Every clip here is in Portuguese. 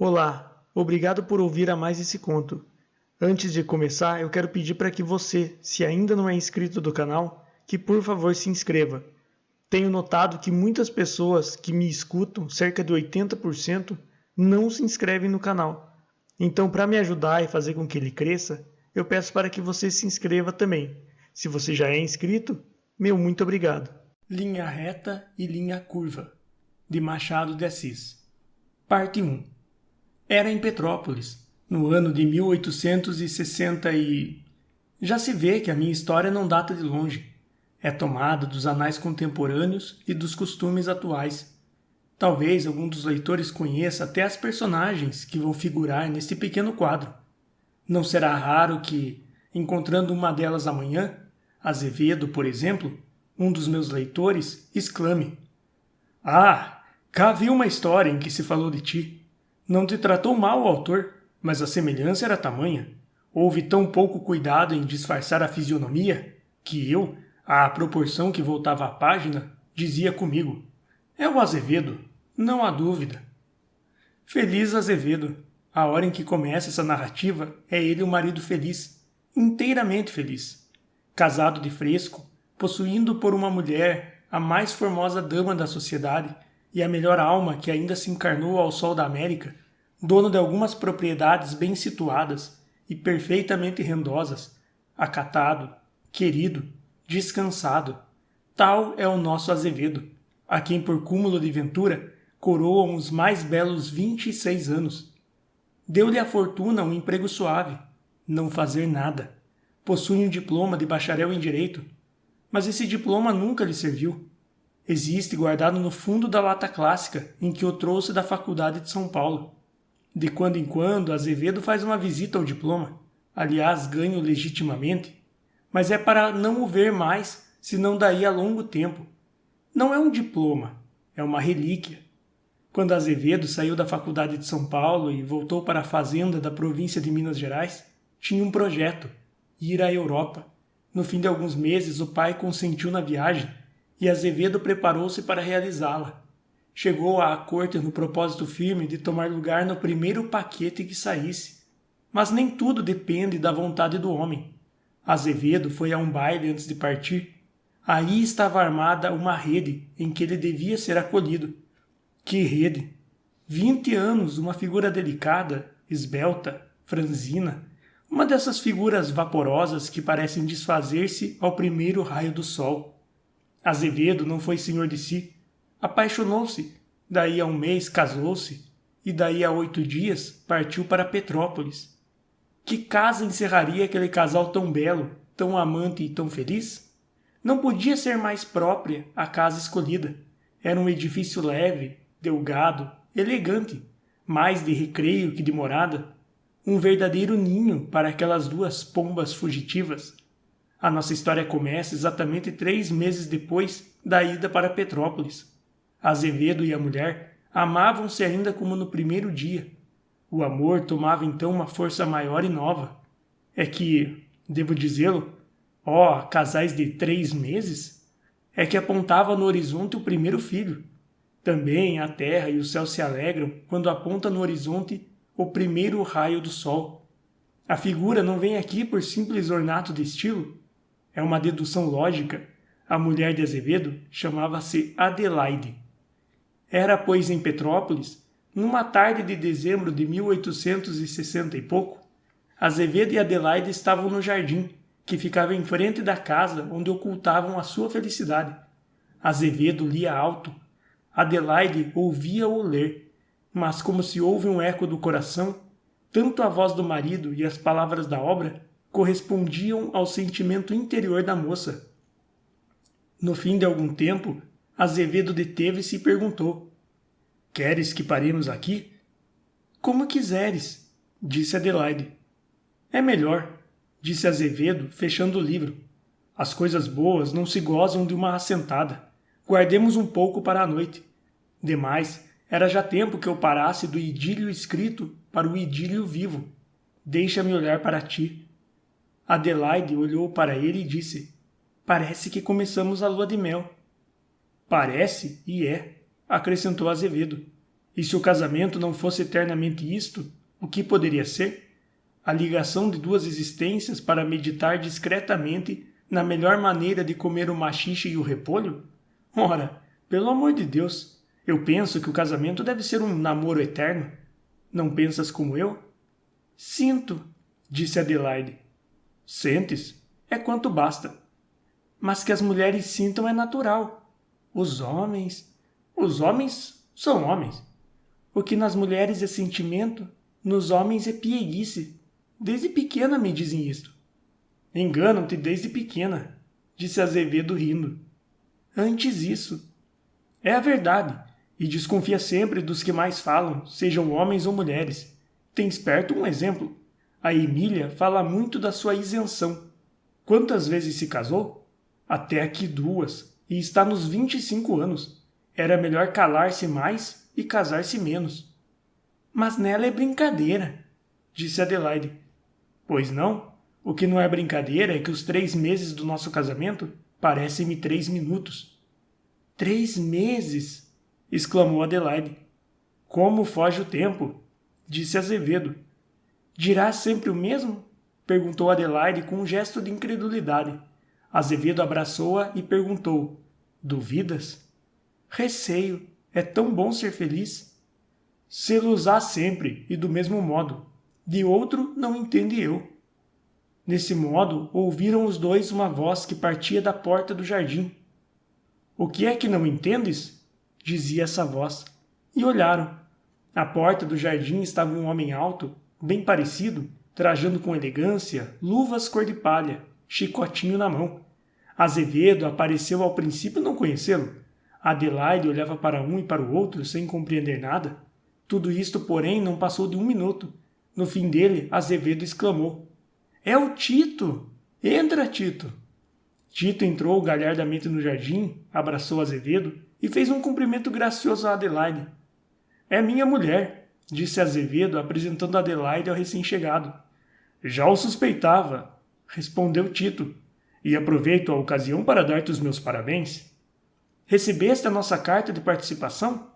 Olá, obrigado por ouvir a mais esse conto. Antes de começar, eu quero pedir para que você, se ainda não é inscrito do canal, que por favor se inscreva. Tenho notado que muitas pessoas que me escutam, cerca de 80%, não se inscrevem no canal. Então, para me ajudar e fazer com que ele cresça, eu peço para que você se inscreva também. Se você já é inscrito, meu muito obrigado. Linha reta e linha curva, de Machado de Assis. Parte 1. Era em Petrópolis, no ano de 1860 e... Já se vê que a minha história não data de longe. É tomada dos anais contemporâneos e dos costumes atuais. Talvez algum dos leitores conheça até as personagens que vão figurar neste pequeno quadro. Não será raro que, encontrando uma delas amanhã, Azevedo, por exemplo, um dos meus leitores, exclame: "Ah, cá vi uma história em que se falou de ti. Não te tratou mal o autor, mas a semelhança era tamanha. Houve tão pouco cuidado em disfarçar a fisionomia, que eu, à proporção que voltava a página, dizia comigo: é o Azevedo, não há dúvida." Feliz Azevedo. A hora em que começa essa narrativa é ele um marido feliz, inteiramente feliz. Casado de fresco, possuindo por uma mulher a mais formosa dama da sociedade e a melhor alma que ainda se encarnou ao sol da América, dono de algumas propriedades bem situadas e perfeitamente rendosas, acatado, querido, descansado. Tal é o nosso Azevedo, a quem por cúmulo de ventura coroam os mais belos 26 anos. Deu-lhe a fortuna um emprego suave, não fazer nada. Possui um diploma de bacharel em Direito, mas esse diploma nunca lhe serviu. Existe guardado no fundo da lata clássica em que o trouxe da Faculdade de São Paulo. De quando em quando, Azevedo faz uma visita ao diploma, aliás, ganho legitimamente, mas é para não o ver mais, senão daí a longo tempo. Não é um diploma, é uma relíquia. Quando Azevedo saiu da Faculdade de São Paulo e voltou para a fazenda da província de Minas Gerais, tinha um projeto: ir à Europa. No fim de alguns meses, o pai consentiu na viagem e Azevedo preparou-se para realizá-la. Chegou à corte no propósito firme de tomar lugar no primeiro paquete que saísse. Mas nem tudo depende da vontade do homem. Azevedo foi a um baile antes de partir. Aí estava armada uma rede em que ele devia ser acolhido. Que rede! 20 anos, uma figura delicada, esbelta, franzina, uma dessas figuras vaporosas que parecem desfazer-se ao primeiro raio do sol. Azevedo não foi senhor de si. Apaixonou-se, daí a um mês casou-se, e daí a 8 dias partiu para Petrópolis. Que casa encerraria aquele casal tão belo, tão amante e tão feliz? Não podia ser mais própria a casa escolhida. Era um edifício leve, delgado, elegante, mais de recreio que de morada, um verdadeiro ninho para aquelas duas pombas fugitivas. A nossa história começa exatamente 3 meses depois da ida para Petrópolis. Azevedo e a mulher amavam-se ainda como no primeiro dia. O amor tomava então uma força maior e nova. É que, devo dizê-lo, casais de 3 meses, é que apontava no horizonte o primeiro filho. Também a terra e o céu se alegram quando aponta no horizonte o primeiro raio do sol. A figura não vem aqui por simples ornato de estilo. É uma dedução lógica. A mulher de Azevedo chamava-se Adelaide. Era, pois, em Petrópolis, numa tarde de dezembro de 1860 e pouco, Azevedo e Adelaide estavam no jardim, que ficava em frente da casa onde ocultavam a sua felicidade. Azevedo lia alto. Adelaide ouvia-o ler, mas como se ouve um eco do coração, tanto a voz do marido e as palavras da obra correspondiam ao sentimento interior da moça. No fim de algum tempo, Azevedo deteve-se e perguntou: "Queres que paremos aqui?" "Como quiseres", disse Adelaide. "É melhor", disse Azevedo, fechando o livro. "As coisas boas não se gozam de uma assentada. Guardemos um pouco para a noite. Demais, era já tempo que eu parasse do idílio escrito para o idílio vivo. Deixa-me olhar para ti." Adelaide olhou para ele e disse: "Parece que começamos a lua de mel." "Parece e é", acrescentou Azevedo. E se o casamento não fosse eternamente isto, o que poderia ser? A ligação de duas existências para meditar discretamente na melhor maneira de comer o maxixe e o repolho? Ora, pelo amor de Deus, eu penso que o casamento deve ser um namoro eterno. Não pensas como eu? Sinto, disse Adelaide. Sentes? É quanto basta. Mas que as mulheres sintam é natural. Os homens são homens. O que nas mulheres é sentimento, nos homens é pieguice. Desde pequena me dizem isto. Enganam-te desde pequena, disse Azevedo rindo. Antes isso. É a verdade, e desconfia sempre dos que mais falam, sejam homens ou mulheres. Tens perto um exemplo. A Emília fala muito da sua isenção. Quantas vezes se casou? Até aqui 2, e está nos 25 anos. Era melhor calar-se mais e casar-se menos. Mas nela é brincadeira, disse Adelaide. Pois não? O que não é brincadeira é que os 3 meses do nosso casamento parecem-me 3 minutos. 3 meses! Exclamou Adelaide. Como foge o tempo! Disse Azevedo. Dirás sempre o mesmo? Perguntou Adelaide com um gesto de incredulidade. Azevedo abraçou-a e perguntou. Duvidas? Receio. É tão bom ser feliz. Sê-los-á sempre, e do mesmo modo. De outro não entende eu. Nesse modo, ouviram os dois uma voz que partia da porta do jardim. O que é que não entendes? Dizia essa voz. E olharam. À porta do jardim estava um homem alto, bem parecido, trajando com elegância, luvas cor de palha, chicotinho na mão. Azevedo apareceu ao princípio não conhecê-lo. Adelaide olhava para um e para o outro sem compreender nada. Tudo isto, porém, não passou de 1 minuto. No fim dele, Azevedo exclamou. É o Tito! Entra, Tito! Tito entrou galhardamente no jardim, abraçou Azevedo e fez um cumprimento gracioso a Adelaide. É minha mulher, disse Azevedo, apresentando Adelaide ao recém-chegado. Já o suspeitava, respondeu Tito, e aproveito a ocasião para dar-te os meus parabéns. Recebeste a nossa carta de participação?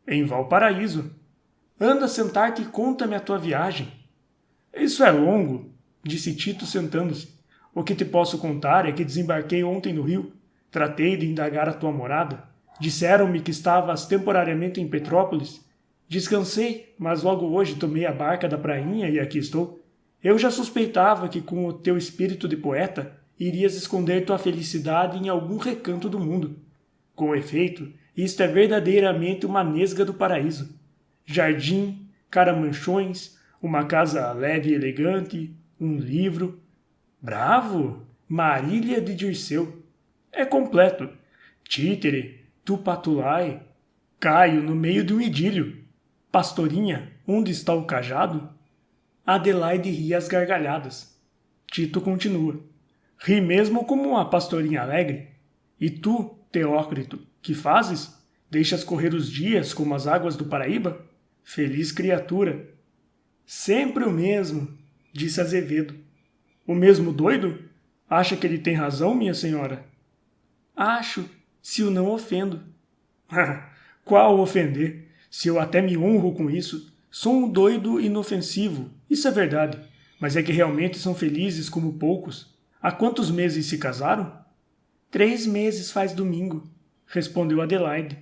Em Valparaíso. Anda sentar-te e conta-me a tua viagem. Isso é longo, disse Tito sentando-se. O que te posso contar é que desembarquei ontem no Rio. Tratei de indagar a tua morada. Disseram-me que estavas temporariamente em Petrópolis. Descansei, mas logo hoje tomei a barca da prainha e aqui estou. Eu já suspeitava que com o teu espírito de poeta irias esconder tua felicidade em algum recanto do mundo. Com efeito, isto é verdadeiramente uma nesga do paraíso. Jardim, caramanchões, uma casa leve e elegante, um livro. Bravo! Marília de Dirceu. É completo. Títere, Tupatulai. Caio no meio de um idílio. Pastorinha, onde está o cajado? Adelaide ri às gargalhadas. Tito continua. Ri mesmo como uma pastorinha alegre. E tu, Teócrito, que fazes? Deixas correr os dias como as águas do Paraíba? Feliz criatura. Sempre o mesmo, disse Azevedo. O mesmo doido? Acha que ele tem razão, minha senhora? Acho, se o não ofendo. Qual ofender? Se eu até me honro com isso, sou um doido inofensivo, isso é verdade, mas é que realmente são felizes como poucos. Há quantos meses se casaram? 3 meses faz domingo, respondeu Adelaide.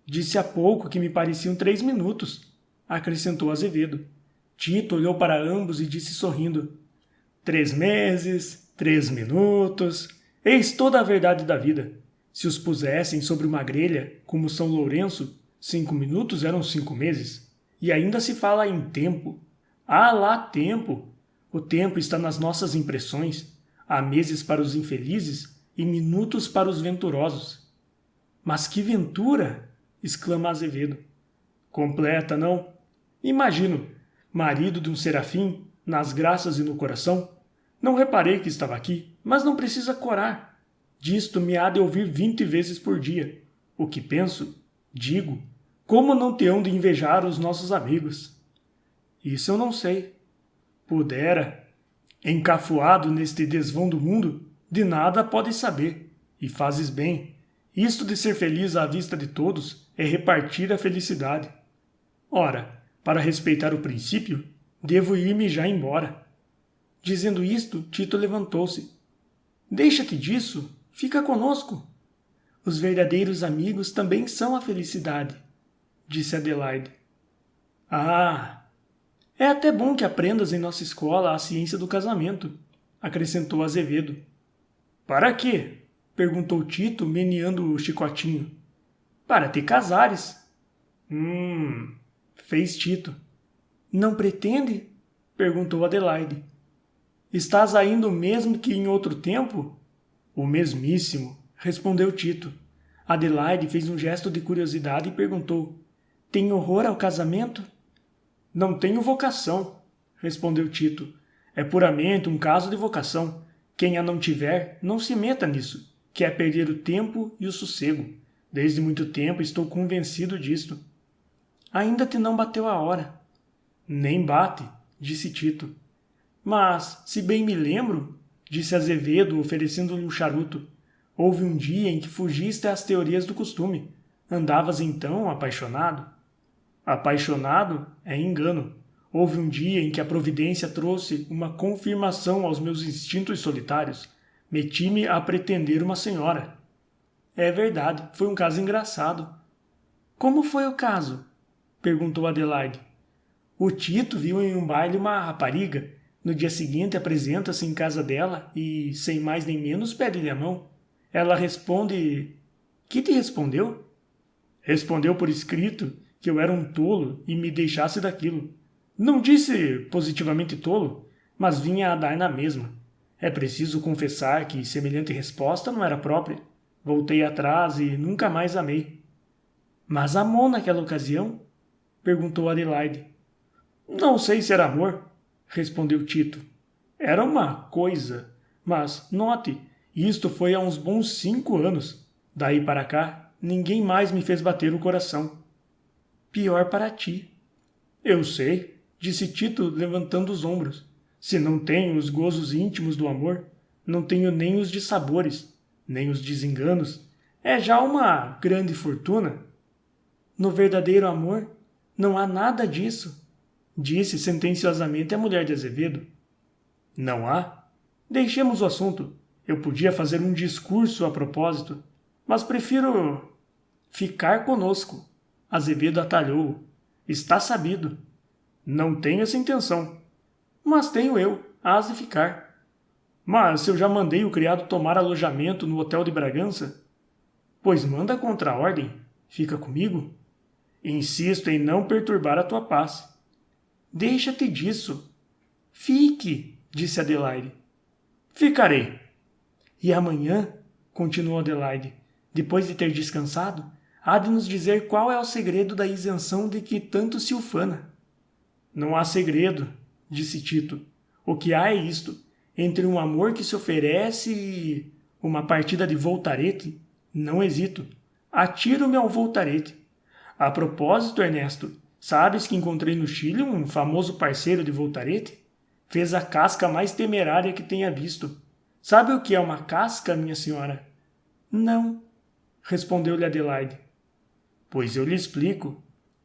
Disse há pouco que me pareciam 3 minutos, acrescentou Azevedo. Tito olhou para ambos e disse sorrindo. 3 meses, 3 minutos, eis toda a verdade da vida. Se os pusessem sobre uma grelha, como São Lourenço, 5 minutos eram 5 meses. E ainda se fala em tempo. Há lá tempo. O tempo está nas nossas impressões. Há meses para os infelizes e minutos para os venturosos. Mas que ventura! Exclama Azevedo. Completa, não? Imagino, marido de um serafim, nas graças e no coração. Não reparei que estava aqui, mas não precisa corar. Disto me há de ouvir 20 vezes por dia. O que penso, digo, como não te hão de invejar os nossos amigos? Isso eu não sei. Pudera. Encafuado neste desvão do mundo, de nada podes saber. E fazes bem. Isto de ser feliz à vista de todos é repartir a felicidade. Ora, para respeitar o princípio, devo ir-me já embora. Dizendo isto, Tito levantou-se. Deixa-te disso, fica conosco. Os verdadeiros amigos também são a felicidade, disse Adelaide. Ah, é até bom que aprendas em nossa escola a ciência do casamento, acrescentou Azevedo. Para quê? Perguntou Tito, meneando o chicotinho. Para te casares. Fez Tito. Não pretende? Perguntou Adelaide. Estás ainda o mesmo que em outro tempo? O mesmíssimo, respondeu Tito. Adelaide fez um gesto de curiosidade e perguntou. Tem horror ao casamento? Não tenho vocação, respondeu Tito. É puramente um caso de vocação. Quem a não tiver, não se meta nisso, que é perder o tempo e o sossego. Desde muito tempo estou convencido disto. Ainda te não bateu a hora. Nem bate, disse Tito. Mas, se bem me lembro, disse Azevedo, oferecendo-lhe um charuto, houve um dia em que fugiste às teorias do costume. Andavas então apaixonado? Apaixonado é engano. Houve um dia em que a providência trouxe uma confirmação aos meus instintos solitários. Meti-me a pretender uma senhora. É verdade, foi um caso engraçado. Como foi o caso? Perguntou Adelaide. O Tito viu em um baile uma rapariga. No dia seguinte apresenta-se em casa dela e, sem mais nem menos, pede-lhe a mão. Ela responde... Que te respondeu? Respondeu por escrito que eu era um tolo e me deixasse daquilo. Não disse positivamente tolo, mas vinha a dar na mesma. É preciso confessar que semelhante resposta não era própria. Voltei atrás e nunca mais amei. Mas amou naquela ocasião? Perguntou Adelaide. Não sei se era amor, respondeu Tito. Era uma coisa, mas, note, isto foi há uns bons 5 anos. Daí para cá, ninguém mais me fez bater o coração. Pior para ti. Eu sei, disse Tito, levantando os ombros. Se não tenho os gozos íntimos do amor, não tenho nem os dissabores, nem os desenganos. É já uma grande fortuna. No verdadeiro amor, não há nada disso, disse sentenciosamente a mulher de Azevedo. Não há? Deixemos o assunto. Eu podia fazer um discurso a propósito, mas prefiro ficar conosco. Azevedo atalhou-o. Está sabido. Não tenho essa intenção. Mas tenho eu, hás de ficar. Mas se eu já mandei o criado tomar alojamento no hotel de Bragança? Pois manda contra a ordem. Fica comigo? Insisto em não perturbar a tua paz. Deixa-te disso. Fique, disse Adelaide. Ficarei. E amanhã, continuou Adelaide, depois de ter descansado, há de nos dizer qual é o segredo da isenção de que tanto se ufana. Não há segredo, disse Tito. O que há é isto, entre um amor que se oferece e uma partida de voltarete, não hesito. Atiro-me ao voltarete. A propósito, Ernesto, sabes que encontrei no Chile um famoso parceiro de voltarete? Fez a casca mais temerária que tenha visto. Sabe o que é uma casca, minha senhora? Não, respondeu-lhe Adelaide. Pois eu lhe explico.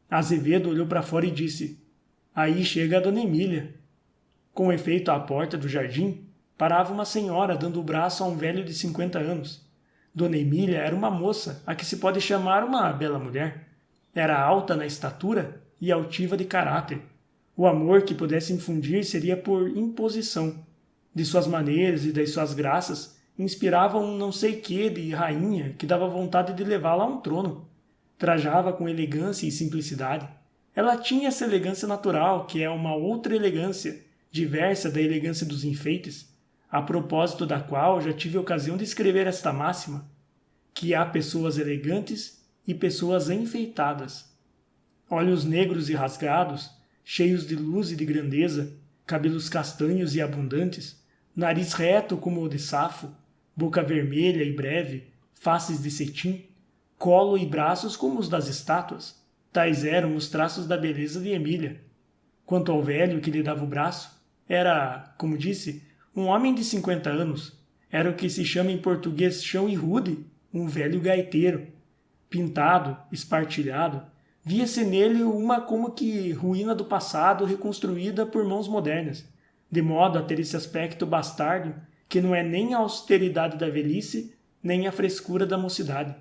Azevedo olhou para fora e disse, aí chega a dona Emília. Com efeito, à porta do jardim, parava uma senhora dando o braço a um velho de 50 anos. Dona Emília era uma moça, a que se pode chamar uma bela mulher. Era alta na estatura e altiva de caráter. O amor que pudesse infundir seria por imposição. De suas maneiras e das suas graças, inspirava um não sei quê de rainha que dava vontade de levá-la a um trono. Trajava com elegância e simplicidade. Ela tinha essa elegância natural, que é uma outra elegância, diversa da elegância dos enfeites, a propósito da qual já tive ocasião de escrever esta máxima, que há pessoas elegantes e pessoas enfeitadas. Olhos negros e rasgados, cheios de luz e de grandeza, cabelos castanhos e abundantes, nariz reto como o de Safo, boca vermelha e breve, faces de cetim, colo e braços como os das estátuas. Tais eram os traços da beleza de Emília. Quanto ao velho que lhe dava o braço, era, como disse, um homem de 50 anos. Era o que se chama em português chão e rude, um velho gaiteiro, pintado, espartilhado, Via-se nele uma como que ruína do passado reconstruída por mãos modernas, de modo a ter esse aspecto bastardo que não é nem a austeridade da velhice, nem a frescura da mocidade.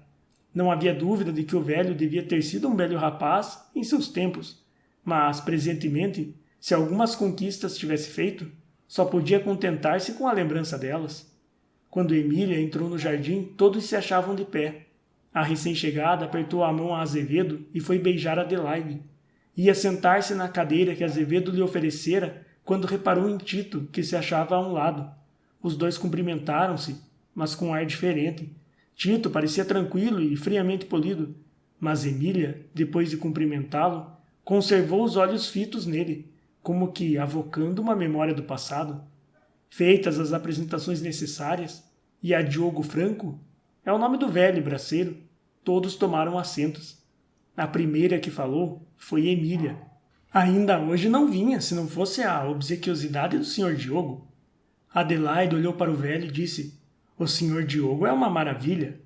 Não havia dúvida de que o velho devia ter sido um belo rapaz em seus tempos, mas, presentemente, se algumas conquistas tivesse feito, só podia contentar-se com a lembrança delas. Quando Emília entrou no jardim, todos se achavam de pé. A recém-chegada apertou a mão a Azevedo e foi beijar Adelaide. Ia sentar-se na cadeira que Azevedo lhe oferecera quando reparou em Tito, que se achava a um lado. Os dois cumprimentaram-se, mas com um ar diferente. Tito parecia tranquilo e friamente polido, mas Emília, depois de cumprimentá-lo, conservou os olhos fitos nele, como que avocando uma memória do passado. Feitas as apresentações necessárias, e a Diogo Franco, é o nome do velho braceiro, todos tomaram assentos. A primeira que falou foi Emília. Ainda hoje não vinha, se não fosse a obsequiosidade do Sr. Diogo. Adelaide olhou para o velho e disse: "O Sr. Diogo é uma maravilha."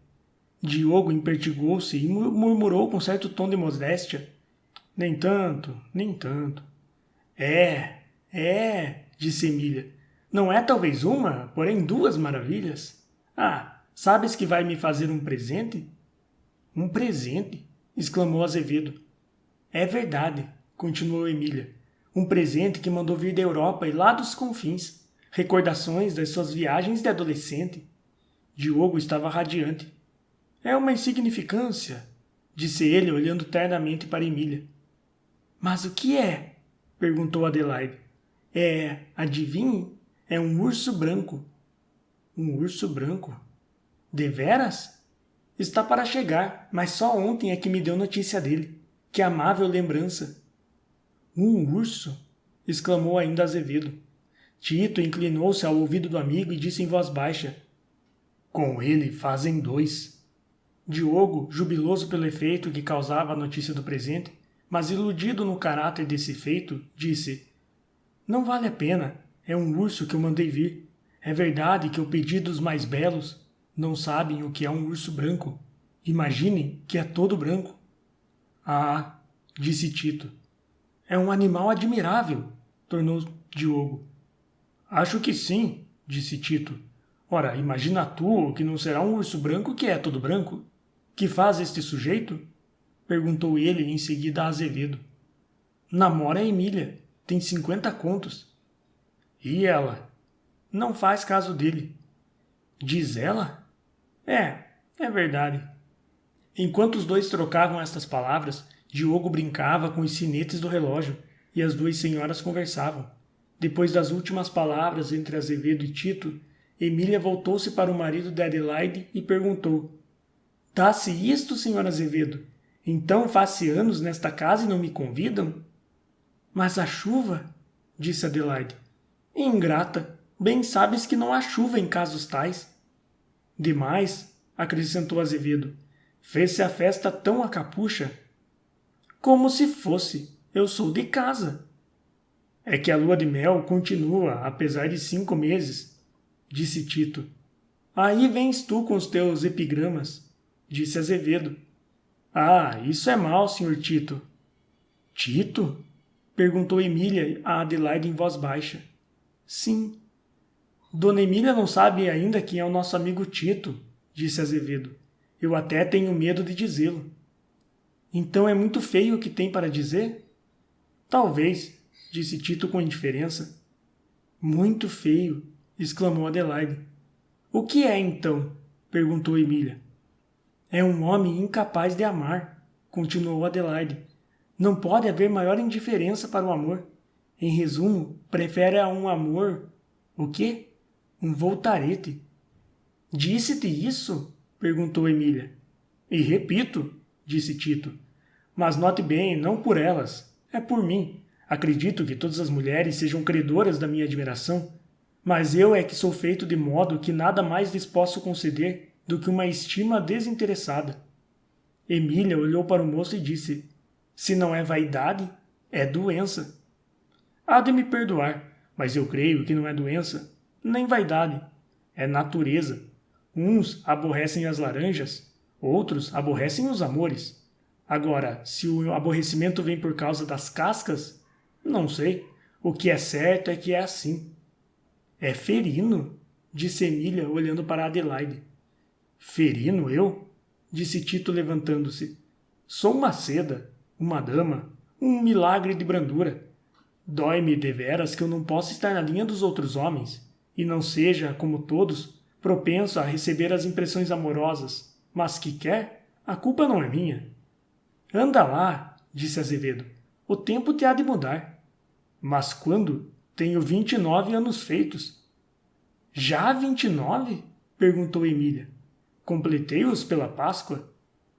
Diogo impertigou-se e murmurou com certo tom de modéstia: Nem tanto, nem tanto." Disse Emília. "Não é talvez uma, porém duas maravilhas. Ah, sabes que vai me fazer um presente?" "Um presente?" exclamou Azevedo. "É verdade," continuou Emília. "Um presente que mandou vir da Europa e lá dos confins. Recordações das suas viagens de adolescente." Diogo estava radiante. "É uma insignificância," disse ele, olhando ternamente para Emília. "Mas o que é?" perguntou Adelaide. Adivinhe, é um urso branco." "Um urso branco? Deveras?" "Está para chegar, mas só ontem é que me deu notícia dele. Que amável lembrança." "Um urso?" exclamou ainda Azevedo. Tito inclinou-se ao ouvido do amigo e disse em voz baixa: "Com ele fazem dois." Diogo, jubiloso pelo efeito que causava a notícia do presente, mas iludido no caráter desse feito, disse: "Não vale a pena, é um urso que eu mandei vir. É verdade que eu pedi dos mais belos. Não sabem o que é um urso branco. Imaginem que é todo branco." "Ah," disse Tito. "É um animal admirável," tornou Diogo. "Acho que sim," disse Tito. "Ora, imagina tu que não será um urso branco que é todo branco. Que faz este sujeito?" perguntou ele em seguida a Azevedo. "Namora a Emília, tem 50 contos." "E ela?" "Não faz caso dele." "Diz ela?" É verdade." Enquanto os dois trocavam estas palavras, Diogo brincava com os sinetes do relógio e as duas senhoras conversavam. Depois das últimas palavras entre Azevedo e Tito, Emília voltou-se para o marido de Adelaide e perguntou: "Dá-se isto, senhor Azevedo? Então faz-se anos nesta casa e não me convidam?" "Mas a chuva?" disse Adelaide. "Ingrata, bem sabes que não há chuva em casos tais." "Demais," acrescentou Azevedo, "fez-se a festa tão a capucha." "Como se fosse, eu sou de casa." "É que a lua de mel continua, apesar de 5 meses," disse Tito. "Aí vens tu com os teus epigramas," disse Azevedo. "Ah, isso é mal, senhor Tito." "Tito?" perguntou Emília a Adelaide em voz baixa. "Sim." "Dona Emília não sabe ainda quem é o nosso amigo Tito," disse Azevedo. "Eu até tenho medo de dizê-lo." "Então é muito feio o que tem para dizer?" "Talvez," disse Tito com indiferença. "Muito feio," exclamou Adelaide. "O que é então?" perguntou Emília. "É um homem incapaz de amar," continuou Adelaide. "Não pode haver maior indiferença para o amor. Em resumo, prefere a um amor... O quê? Um voltarete." "Disse-te isso?" perguntou Emília. "E repito," disse Tito. "Mas note bem, não por elas, é por mim. Acredito que todas as mulheres sejam credoras da minha admiração, mas eu é que sou feito de modo que nada mais lhes posso conceder do que uma estima desinteressada." Emília olhou para o moço e disse: "Se não é vaidade, é doença." "Há de me perdoar, mas eu creio que não é doença, nem vaidade. É natureza. Uns aborrecem as laranjas, outros aborrecem os amores. Agora, se o aborrecimento vem por causa das cascas, não sei. O que é certo é que é assim. É ferino, disse Emília, olhando para Adelaide. Ferino, eu? Disse Tito, levantando-se. Sou uma seda, uma dama, um milagre de brandura. Dói-me deveras que eu não possa estar na linha dos outros homens, e não seja, como todos, propenso a receber as impressões amorosas, mas que quer, a culpa não é minha. Anda lá, disse Azevedo, o tempo te há de mudar. Mas quando? Tenho 29 anos feitos. Já 29? Perguntou Emília. Completei-os pela Páscoa?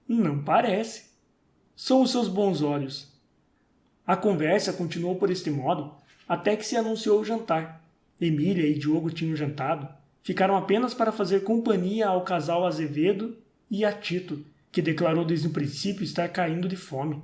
Não parece. São os seus bons olhos. A conversa continuou por este modo até que se anunciou o jantar. Emília e Diogo tinham jantado. Ficaram apenas para fazer companhia ao casal Azevedo e a Tito, que declarou desde o princípio estar caindo de fome.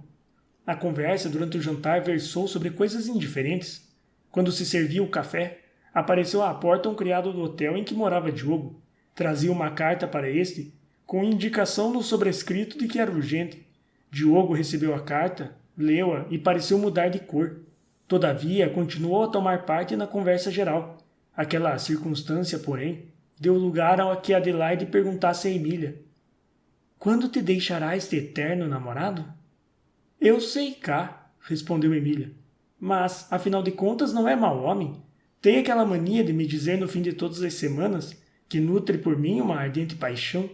A conversa durante o jantar versou sobre coisas indiferentes. Quando se servia o café, apareceu à porta um criado do hotel em que morava Diogo. Trazia uma carta para este, com indicação no sobrescrito de que era urgente. Diogo recebeu a carta, leu-a e pareceu mudar de cor. Todavia, continuou a tomar parte na conversa geral. Aquela circunstância, porém, deu lugar a que Adelaide perguntasse a Emília: Quando te deixará este eterno namorado? Eu sei cá, respondeu Emília. Mas, afinal de contas, não é mau homem. Tem aquela mania de me dizer no fim de todas as semanas que nutre por mim uma ardente paixão.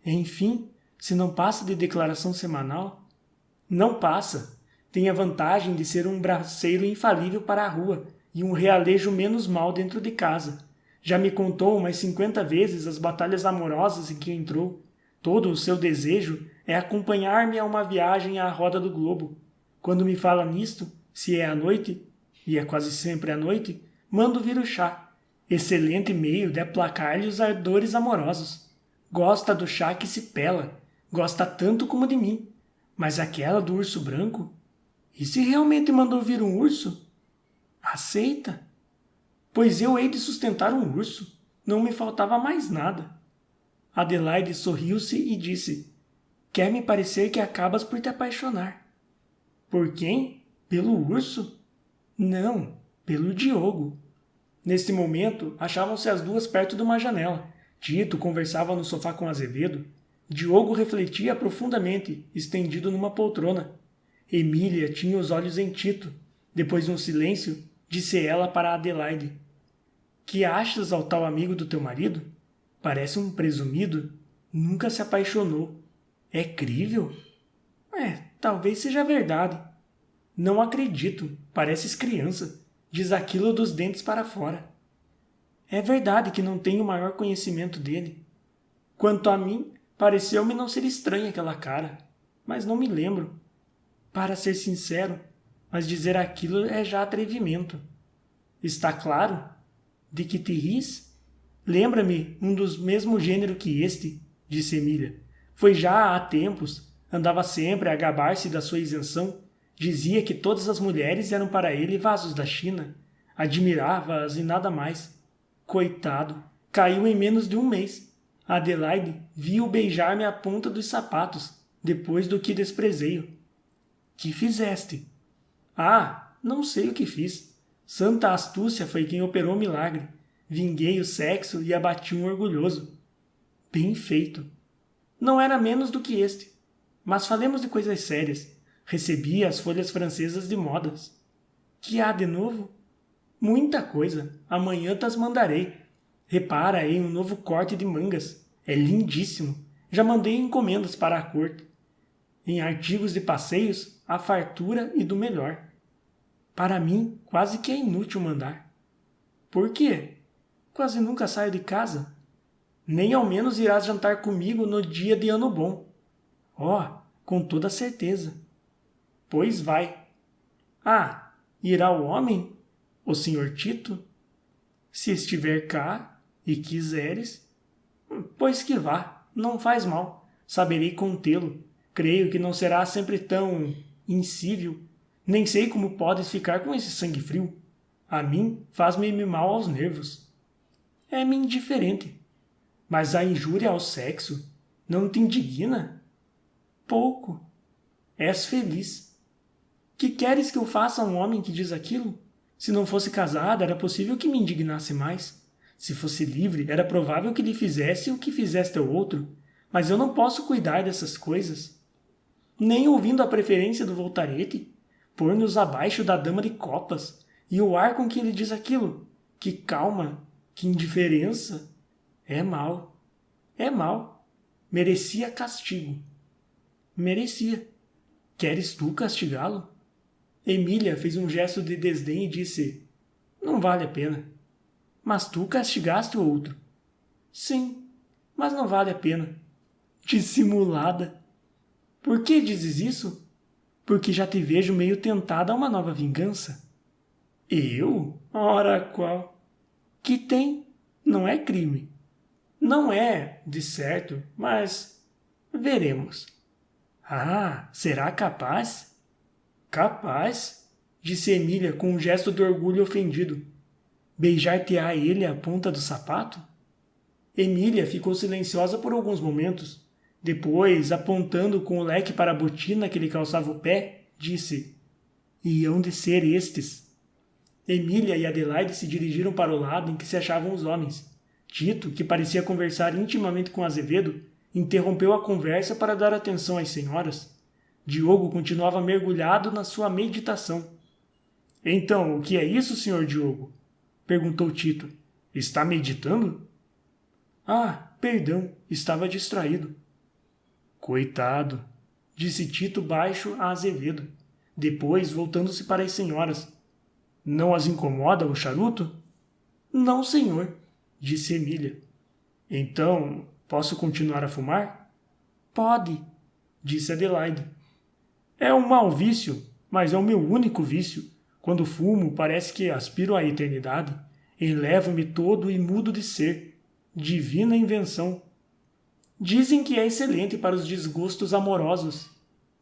Enfim, se não passa de declaração semanal. Não passa. Tem a vantagem de ser um braceiro infalível para a rua e um realejo menos mal dentro de casa. Já me contou umas 50 vezes as batalhas amorosas em que entrou. Todo o seu desejo é acompanhar-me a uma viagem à roda do globo. Quando me fala nisto, se é à noite, e é quase sempre à noite, mando vir o chá. Excelente meio de aplacar-lhe os ardores amorosos. Gosta do chá que se pela, gosta tanto como de mim. Mas aquela do urso branco? E se realmente mandou vir um urso? Aceita? Pois eu hei de sustentar um urso. Não me faltava mais nada. Adelaide sorriu-se e disse: Quer-me parecer que acabas por te apaixonar. Por quem? Pelo urso? Não, pelo Diogo. Neste momento, achavam-se as duas perto de uma janela. Tito conversava no sofá com Azevedo. Diogo refletia profundamente, estendido numa poltrona. Emília tinha os olhos em Tito. Depois de um silêncio, disse ela para Adelaide: Que achas ao tal amigo do teu marido? Parece um presumido. Nunca se apaixonou. É crível? Talvez seja verdade. Não acredito. Pareces criança. Diz aquilo dos dentes para fora. É verdade que não tenho o maior conhecimento dele. Quanto a mim, pareceu-me não ser estranha aquela cara, mas não me lembro. Para ser sincero, mas dizer aquilo é já atrevimento. Está claro? De que te ris? Lembra-me um dos mesmo gênero que este, disse Emília. Foi já há tempos, andava sempre a gabar-se da sua isenção. Dizia que todas as mulheres eram para ele vasos da China. Admirava-as e nada mais. Coitado, caiu em menos de um mês. Adelaide viu beijar-me a ponta dos sapatos, depois do que desprezei-o. Que fizeste? Não sei o que fiz. Santa astúcia foi quem operou o milagre. Vinguei o sexo e abati um orgulhoso. Bem feito. Não era menos do que este. Mas falemos de coisas sérias. Recebi as folhas francesas de modas. Que há de novo? Muita coisa. Amanhã t'as mandarei. Repara em um novo corte de mangas. É lindíssimo. Já mandei encomendas para a corte. Em artigos de passeios, a fartura e do melhor. Para mim, quase que é inútil mandar. Por quê? Quase nunca saio de casa. Nem ao menos irás jantar comigo no dia de Ano Bom. Com toda certeza. Pois vai. Irá o homem? O senhor Tito? Se estiver cá e quiseres. Pois que vá, não faz mal. Saberei contê-lo. Creio que não será sempre tão insível. Nem sei como podes ficar com esse sangue frio. A mim faz-me mal aos nervos. É-me indiferente. Mas a injúria ao sexo não te indigna? Pouco. És feliz. Que queres que eu faça a um homem que diz aquilo? Se não fosse casada, era possível que me indignasse mais. Se fosse livre, era provável que lhe fizesse o que fizeste ao outro. Mas eu não posso cuidar dessas coisas. Nem ouvindo a preferência do Voltarete, pôr-nos abaixo da dama de copas, e o ar com que ele diz aquilo. Que calma, que indiferença. É mal. É mal. Merecia castigo. Merecia. Queres tu castigá-lo? Emília fez um gesto de desdém e disse: Não vale a pena. Mas tu castigaste o outro. Sim, mas não vale a pena. Dissimulada. Por que dizes isso? Porque já te vejo meio tentada a uma nova vingança. Eu? Ora qual? Que tem? Não é crime. Não é, de certo, mas veremos. Ah, será capaz? Capaz? Disse Emília com um gesto de orgulho ofendido. Beijar-te-á ele a ponta do sapato? Emília ficou silenciosa por alguns momentos. Depois, apontando com o leque para a botina que lhe calçava o pé, disse: E hão de ser estes. Emília e Adelaide se dirigiram para o lado em que se achavam os homens. Tito, que parecia conversar intimamente com Azevedo, interrompeu a conversa para dar atenção às senhoras. Diogo continuava mergulhado na sua meditação. Então, o que é isso, senhor Diogo? Perguntou Tito. Está meditando? Ah, perdão, estava distraído. Coitado, disse Tito baixo a Azevedo. Depois, voltando-se para as senhoras. Não as incomoda o charuto? Não, senhor, disse Emília. Então, posso continuar a fumar? Pode, disse Adelaide. É um mau vício, mas é o meu único vício. Quando fumo, parece que aspiro à eternidade. Elevo-me todo e mudo de ser. Divina invenção. Dizem que é excelente para os desgostos amorosos,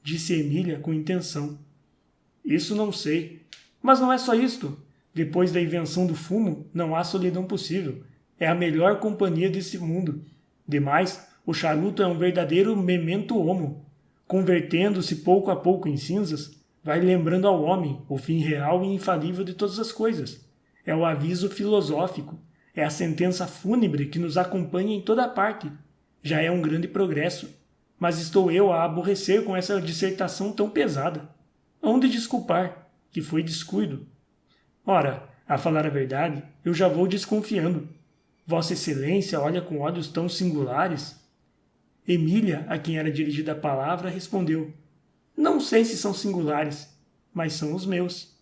disse Emília com intenção. Isso não sei. Mas não é só isto. Depois da invenção do fumo, não há solidão possível. É a melhor companhia desse mundo. Demais, o charuto é um verdadeiro memento homo. Convertendo-se pouco a pouco em cinzas, vai lembrando ao homem o fim real e infalível de todas as coisas. É o aviso filosófico, é a sentença fúnebre que nos acompanha em toda parte. Já é um grande progresso, mas estou eu a aborrecer com essa dissertação tão pesada. Hão de desculpar, que foi descuido. Ora, a falar a verdade, eu já vou desconfiando. Vossa Excelência olha com olhos tão singulares. Emília, a quem era dirigida a palavra, respondeu: Não sei se são singulares, mas são os meus.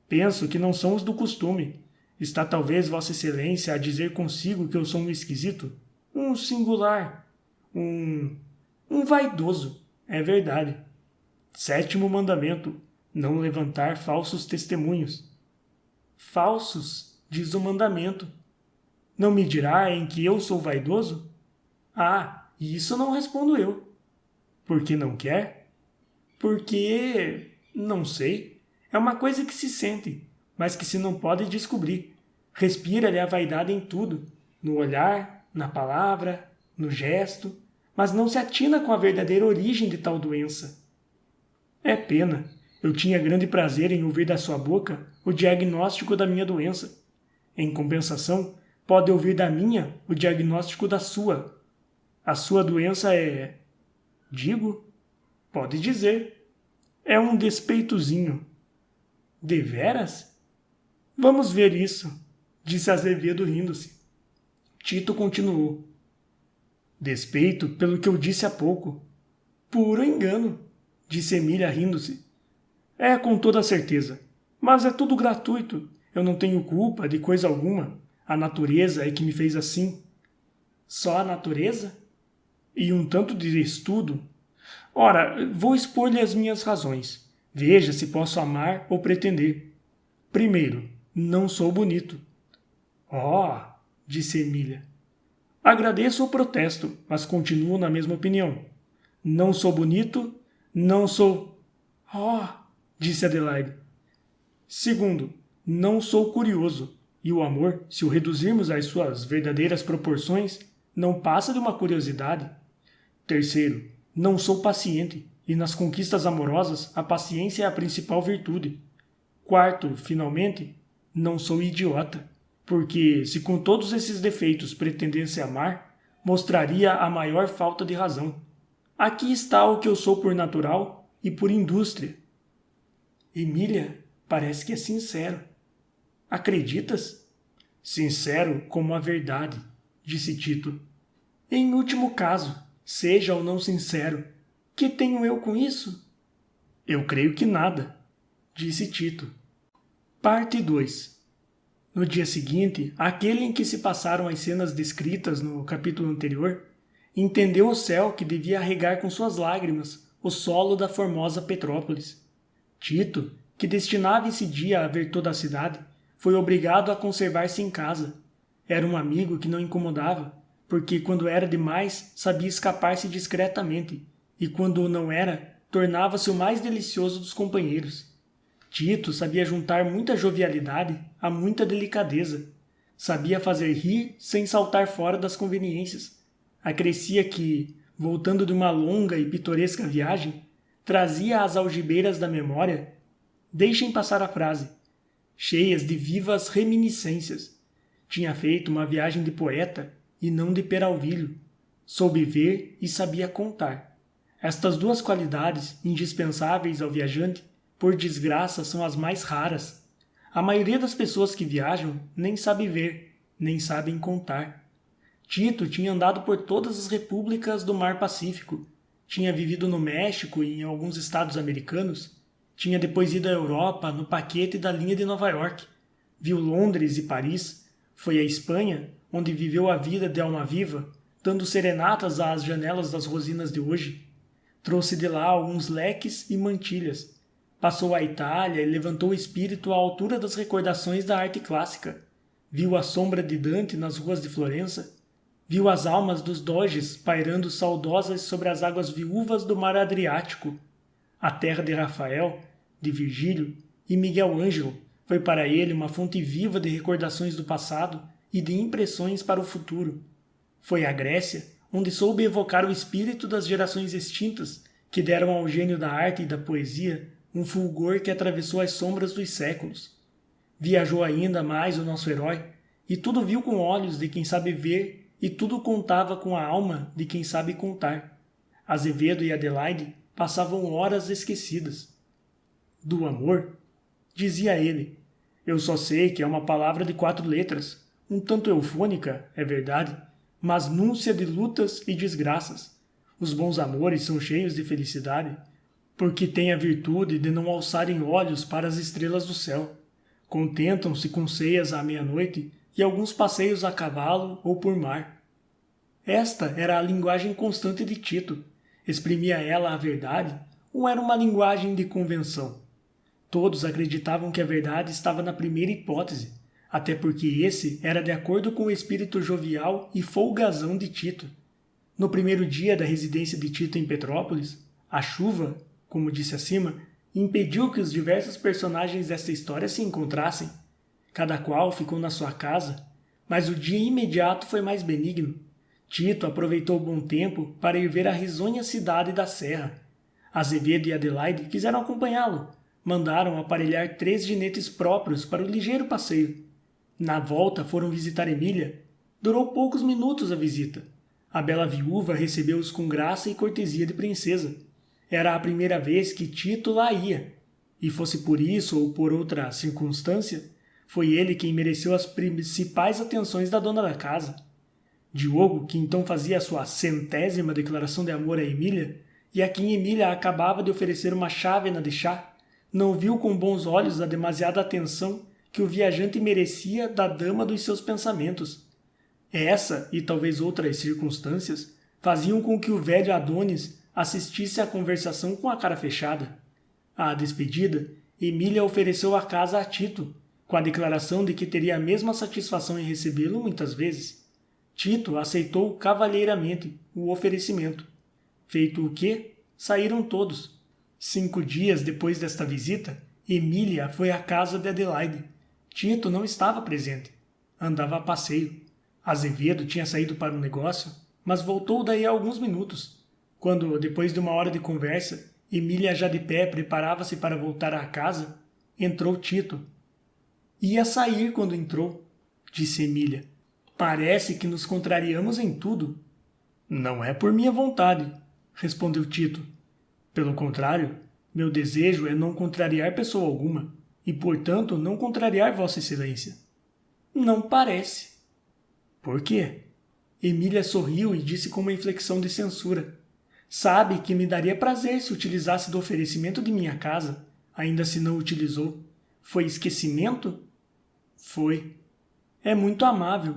Penso que não são os do costume. Está talvez Vossa Excelência a dizer consigo que eu sou um esquisito? Um singular. Um vaidoso. É verdade. 7º mandamento. Não levantar falsos testemunhos. Falsos, diz o mandamento. Não me dirá em que eu sou vaidoso? Ah, isso não respondo eu. Por que não quer? Porque... não sei. É uma coisa que se sente, mas que se não pode descobrir. Respira-lhe a vaidade em tudo, no olhar, na palavra, no gesto, mas não se atina com a verdadeira origem de tal doença. É pena. Eu tinha grande prazer em ouvir da sua boca o diagnóstico da minha doença. Em compensação, pode ouvir da minha o diagnóstico da sua. A sua doença é... Digo? Pode dizer. É um despeitozinho. Deveras? Vamos ver isso, disse Azevedo rindo-se. Tito continuou. Despeito pelo que eu disse há pouco. Puro engano, disse Emília rindo-se. É com toda certeza. Mas é tudo gratuito. Eu não tenho culpa de coisa alguma. A natureza é que me fez assim. Só a natureza? E um tanto de estudo? Ora, vou expor-lhe as minhas razões. Veja se posso amar ou pretender. Primeiro, não sou bonito. Oh, disse Emília. Agradeço o protesto, mas continuo na mesma opinião. Não sou bonito, não sou... Oh, disse Adelaide. Segundo, não sou curioso, e o amor, se o reduzirmos às suas verdadeiras proporções, não passa de uma curiosidade. Terceiro, não sou paciente, E nas conquistas amorosas, a paciência é a principal virtude. Quarto, finalmente, não sou idiota, porque se com todos esses defeitos pretendesse amar, mostraria a maior falta de razão. Aqui está o que eu sou por natural e por indústria. Emília parece que é sincero. Acreditas? Sincero como a verdade, disse Tito. Em último caso, seja ou não sincero, que tenho eu com isso? Eu creio que nada, disse Tito. Parte 2. No dia seguinte, aquele em que se passaram as cenas descritas no capítulo anterior, entendeu o céu que devia regar com suas lágrimas o solo da formosa Petrópolis. Tito, que destinava esse dia a ver toda a cidade, foi obrigado a conservar-se em casa. Era um amigo que não incomodava, porque quando era demais sabia escapar-se discretamente, e quando não era, tornava-se o mais delicioso dos companheiros. Tito sabia juntar muita jovialidade a muita delicadeza. Sabia fazer rir sem saltar fora das conveniências. Acrescia que, voltando de uma longa e pitoresca viagem, trazia às algibeiras da memória, deixem passar a frase, cheias de vivas reminiscências. Tinha feito uma viagem de poeta e não de peralvilho. Soube ver e sabia contar. Estas duas qualidades, indispensáveis ao viajante, por desgraça, são as mais raras. A maioria das pessoas que viajam nem sabe ver, nem sabem contar. Tito tinha andado por todas as repúblicas do Mar Pacífico, tinha vivido no México e em alguns estados americanos, tinha depois ido à Europa no paquete da linha de Nova York, viu Londres e Paris, foi à Espanha, onde viveu a vida de alma viva, dando serenatas às janelas das rosinas de hoje. Trouxe de lá alguns leques e mantilhas. Passou à Itália e levantou o espírito à altura das recordações da arte clássica. Viu a sombra de Dante nas ruas de Florença. Viu as almas dos doges pairando saudosas sobre as águas viúvas do mar Adriático. A terra de Rafael, de Virgílio e Miguel Ângelo foi para ele uma fonte viva de recordações do passado e de impressões para o futuro. Foi à Grécia, onde soube evocar o espírito das gerações extintas que deram ao gênio da arte e da poesia um fulgor que atravessou as sombras dos séculos. Viajou ainda mais o nosso herói, e tudo viu com olhos de quem sabe ver, e tudo contava com a alma de quem sabe contar. Azevedo e Adelaide passavam horas esquecidas. Do amor, dizia ele, eu só sei que é uma palavra de 4 letras, um tanto eufônica, é verdade, mas núncia de lutas e desgraças. Os bons amores são cheios de felicidade, porque têm a virtude de não alçarem olhos para as estrelas do céu. Contentam-se com ceias à meia-noite e alguns passeios a cavalo ou por mar. Esta era a linguagem constante de Tito. Exprimia ela a verdade ou era uma linguagem de convenção? Todos acreditavam que a verdade estava na primeira hipótese, até porque esse era de acordo com o espírito jovial e folgazão de Tito. No primeiro dia da residência de Tito em Petrópolis, a chuva, como disse acima, impediu que os diversos personagens desta história se encontrassem. Cada qual ficou na sua casa, mas o dia imediato foi mais benigno. Tito aproveitou o bom tempo para ir ver a risonha cidade da Serra. Azevedo e Adelaide quiseram acompanhá-lo. Mandaram aparelhar 3 ginetes próprios para o ligeiro passeio. Na volta foram visitar Emília. Durou poucos minutos a visita. A bela viúva recebeu-os com graça e cortesia de princesa. Era a primeira vez que Tito lá ia, e fosse por isso ou por outra circunstância, foi ele quem mereceu as principais atenções da dona da casa. Diogo, que então fazia a sua 100ª declaração de amor a Emília, e a quem Emília acabava de oferecer uma chávena de chá, não viu com bons olhos a demasiada atenção que o viajante merecia da dama dos seus pensamentos. Essa, e talvez outras circunstâncias, faziam com que o velho Adonis assistisse à conversação com a cara fechada. À despedida, Emília ofereceu a casa a Tito, com a declaração de que teria a mesma satisfação em recebê-lo muitas vezes. Tito aceitou cavalheiramente o oferecimento. Feito o que, saíram todos. 5 dias depois desta visita, Emília foi à casa de Adelaide. Tito não estava presente. Andava a passeio. Azevedo tinha saído para um negócio, mas voltou daí a alguns minutos. Quando, depois de uma hora de conversa, Emília, já de pé, preparava-se para voltar à casa. Entrou Tito. Ia sair quando entrou, disse Emília. Parece que nos contrariamos em tudo. Não é por minha vontade, respondeu Tito. Pelo contrário, meu desejo é não contrariar pessoa alguma, e, portanto, não contrariar Vossa Excelência. Não parece. Por quê? Emília sorriu e disse com uma inflexão de censura. Sabe que me daria prazer se utilizasse do oferecimento de minha casa, ainda se não utilizou. Foi esquecimento? Foi. É muito amável.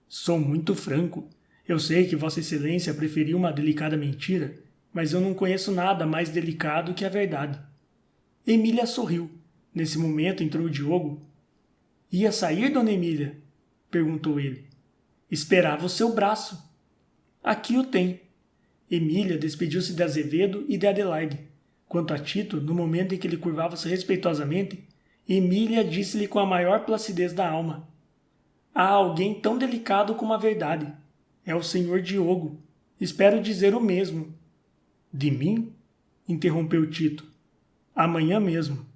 Sou muito franco. Eu sei que Vossa Excelência preferiu uma delicada mentira, mas eu não conheço nada mais delicado que a verdade. Emília sorriu. Nesse momento entrou Diogo. Ia sair, dona Emília? Perguntou ele. Esperava o seu braço. Aqui o tem. Emília despediu-se de Azevedo e de Adelaide. Quanto a Tito, no momento em que ele curvava-se respeitosamente, Emília disse-lhe com a maior placidez da alma: há alguém tão delicado como a verdade. É o senhor Diogo. Espero dizer o mesmo. De mim? Interrompeu Tito. Amanhã mesmo.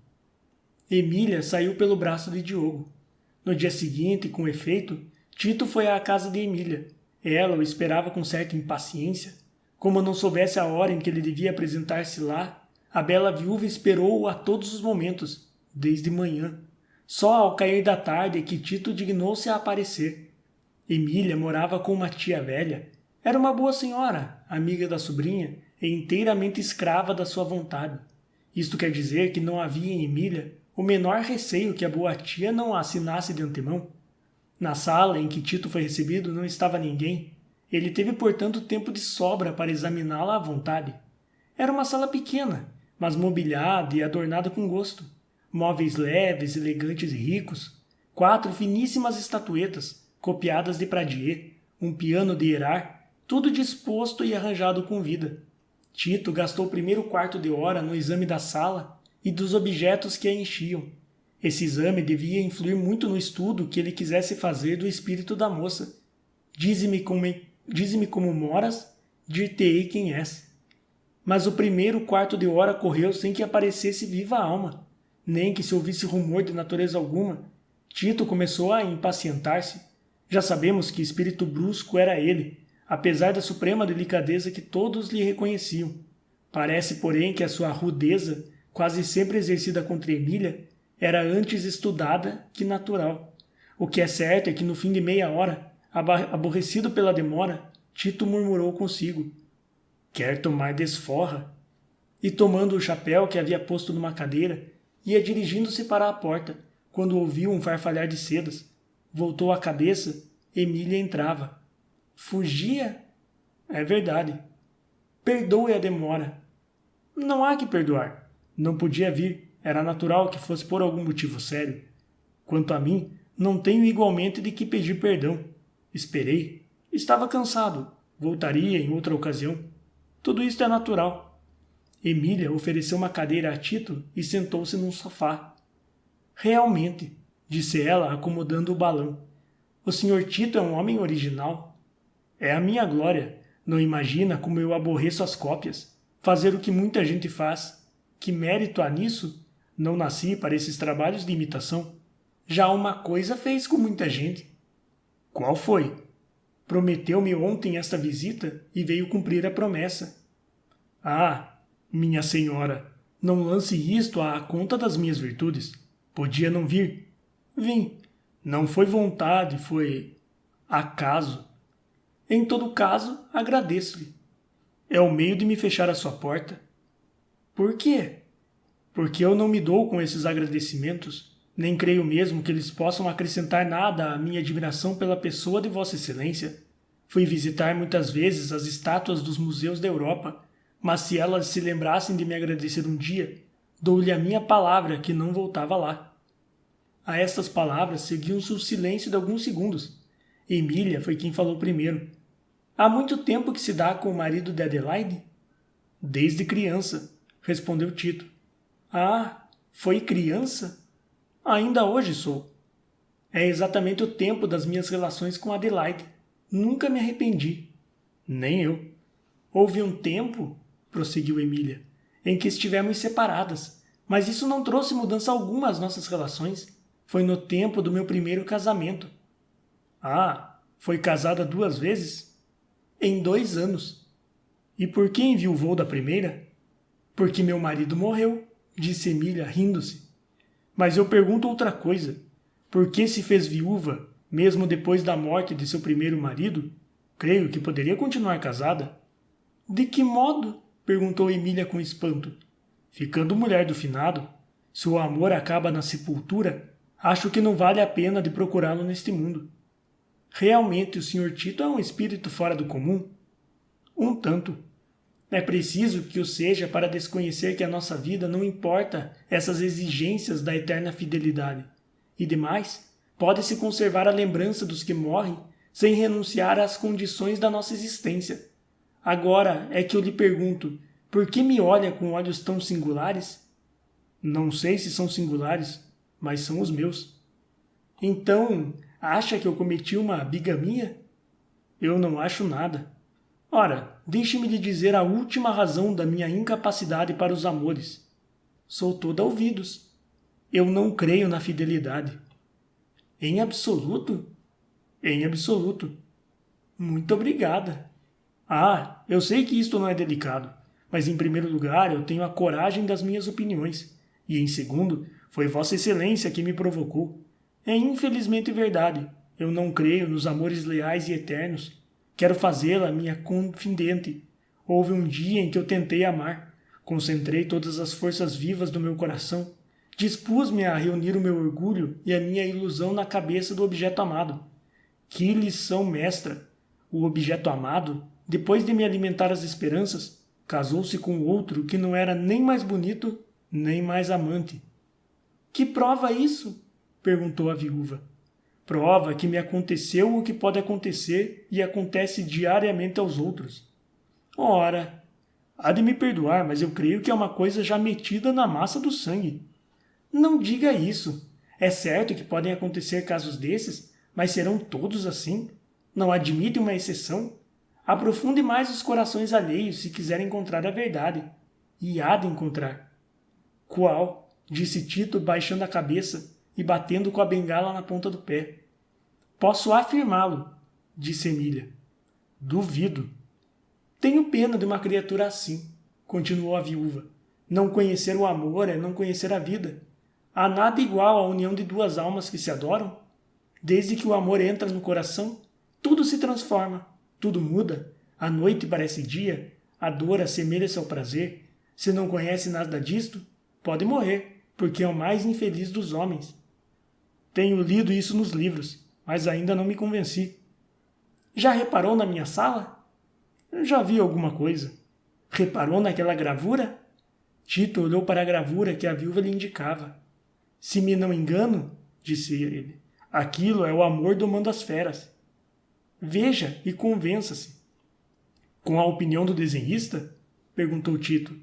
Emília saiu pelo braço de Diogo. No dia seguinte, com efeito, Tito foi à casa de Emília. Ela o esperava com certa impaciência. Como não soubesse a hora em que ele devia apresentar-se lá, a bela viúva esperou-o a todos os momentos, desde manhã. Só ao cair da tarde é que Tito dignou-se a aparecer. Emília morava com uma tia velha. Era uma boa senhora, amiga da sobrinha e inteiramente escrava da sua vontade. Isto quer dizer que não havia em Emília o menor receio que a boa tia não a assinasse de antemão. Na sala em que Tito foi recebido não estava ninguém. Ele teve, portanto, tempo de sobra para examiná-la à vontade. Era uma sala pequena, mas mobiliada e adornada com gosto. Móveis leves, elegantes e ricos, 4 finíssimas estatuetas, copiadas de Pradier, um piano de Erard, tudo disposto e arranjado com vida. Tito gastou o primeiro quarto de hora no exame da sala e dos objetos que a enchiam. Esse exame devia influir muito no estudo que ele quisesse fazer do espírito da moça. Dize-me como moras, dir-te-ei quem és. Mas o primeiro quarto de hora correu sem que aparecesse viva alma, nem que se ouvisse rumor de natureza alguma. Tito começou a impacientar-se. Já sabemos que espírito brusco era ele, apesar da suprema delicadeza que todos lhe reconheciam. Parece, porém, que a sua rudeza, quase sempre exercida contra Emília, era antes estudada que natural. O que é certo é que no fim de meia hora, aborrecido pela demora, Tito murmurou consigo: quer tomar desforra? E tomando o chapéu que havia posto numa cadeira, ia dirigindo-se para a porta, quando ouviu um farfalhar de sedas. Voltou a cabeça, Emília entrava. Fugia? É verdade. Perdoe a demora. Não há que perdoar. Não podia vir. Era natural que fosse por algum motivo sério. Quanto a mim, não tenho igualmente de que pedir perdão. Esperei. Estava cansado. Voltaria em outra ocasião. Tudo isto é natural. Emília ofereceu uma cadeira a Tito e sentou-se num sofá. Realmente, disse ela, acomodando o balão. O Sr. Tito é um homem original. É a minha glória. Não imagina como eu aborreço as cópias. Fazer o que muita gente faz. Que mérito há nisso? Não nasci para esses trabalhos de imitação. Já uma coisa fez com muita gente. Qual foi? Prometeu-me ontem esta visita e veio cumprir a promessa. Ah, minha senhora, não lance isto à conta das minhas virtudes. Podia não vir. Vim. Não foi vontade, foi acaso. Em todo caso, agradeço-lhe. É o meio de me fechar a sua porta. Por quê? Porque eu não me dou com esses agradecimentos, nem creio mesmo que eles possam acrescentar nada à minha admiração pela pessoa de Vossa Excelência. Fui visitar muitas vezes as estátuas dos museus da Europa, mas se elas se lembrassem de me agradecer um dia, dou-lhe a minha palavra que não voltava lá. A estas palavras seguiu-se o silêncio de alguns segundos. Emília foi quem falou primeiro. Há muito tempo que se dá com o marido de Adelaide? Desde criança, respondeu Tito. Ah, foi criança? Ainda hoje sou. É exatamente o tempo das minhas relações com Adelaide. Nunca me arrependi. Nem eu. Houve um tempo, prosseguiu Emília, em que estivemos separadas, mas isso não trouxe mudança alguma às nossas relações. Foi no tempo do meu primeiro casamento. Ah, foi casada 2 vezes? Em 2 anos. E por que enviuvou da primeira? Porque meu marido morreu, disse Emília, rindo-se. Mas eu pergunto outra coisa. Por que se fez viúva, mesmo depois da morte de seu primeiro marido? Creio que poderia continuar casada. De que modo? Perguntou Emília com espanto. Ficando mulher do finado. Se o amor acaba na sepultura, acho que não vale a pena de procurá-lo neste mundo. Realmente o Sr. Tito é um espírito fora do comum? Um tanto. É preciso que o seja para desconhecer que a nossa vida não importa essas exigências da eterna fidelidade. E demais, pode-se conservar a lembrança dos que morrem sem renunciar às condições da nossa existência. Agora é que eu lhe pergunto, por que me olha com olhos tão singulares? Não sei se são singulares, mas são os meus. Então, acha que eu cometi uma bigamia? Eu não acho nada. Ora, deixe-me lhe dizer a última razão da minha incapacidade para os amores. Sou toda ouvidos. Eu não creio na fidelidade. Em absoluto? Em absoluto. Muito obrigada. Ah, eu sei que isto não é delicado, mas em primeiro lugar eu tenho a coragem das minhas opiniões, e em segundo, foi Vossa Excelência que me provocou. É infelizmente verdade, eu não creio nos amores leais e eternos. Quero fazê-la minha confidente. Houve um dia em que eu tentei amar, concentrei todas as forças vivas do meu coração, dispus-me a reunir o meu orgulho e a minha ilusão na cabeça do objeto amado. Que lição mestra! O objeto amado, depois de me alimentar as esperanças, casou-se com outro que não era nem mais bonito, nem mais amante. Que prova isso? Perguntou a viúva. Prova que me aconteceu o que pode acontecer e acontece diariamente aos outros. Ora, há de me perdoar, mas eu creio que é uma coisa já metida na massa do sangue. Não diga isso. É certo que podem acontecer casos desses, mas serão todos assim? Não admite uma exceção? Aprofunde mais os corações alheios se quiser encontrar a verdade. E há de encontrar. Qual? Disse Tito, baixando a cabeça e batendo com a bengala na ponta do pé. Posso afirmá-lo, disse Emília. Duvido. Tenho pena de uma criatura assim, continuou a viúva. Não conhecer o amor é não conhecer a vida. Há nada igual à união de 2 almas que se adoram. Desde que o amor entra no coração, tudo se transforma, tudo muda. A noite parece dia, a dor assemelha-se ao prazer. Se não conhece nada disto, pode morrer, porque é o mais infeliz dos homens. Tenho lido isso nos livros, mas ainda não me convenci. Já reparou na minha sala? Já vi alguma coisa. Reparou naquela gravura? Tito olhou para a gravura que a viúva lhe indicava. Se me não engano, disse ele, aquilo é o amor domando as feras. Veja e convença-se. Com a opinião do desenhista? Perguntou Tito.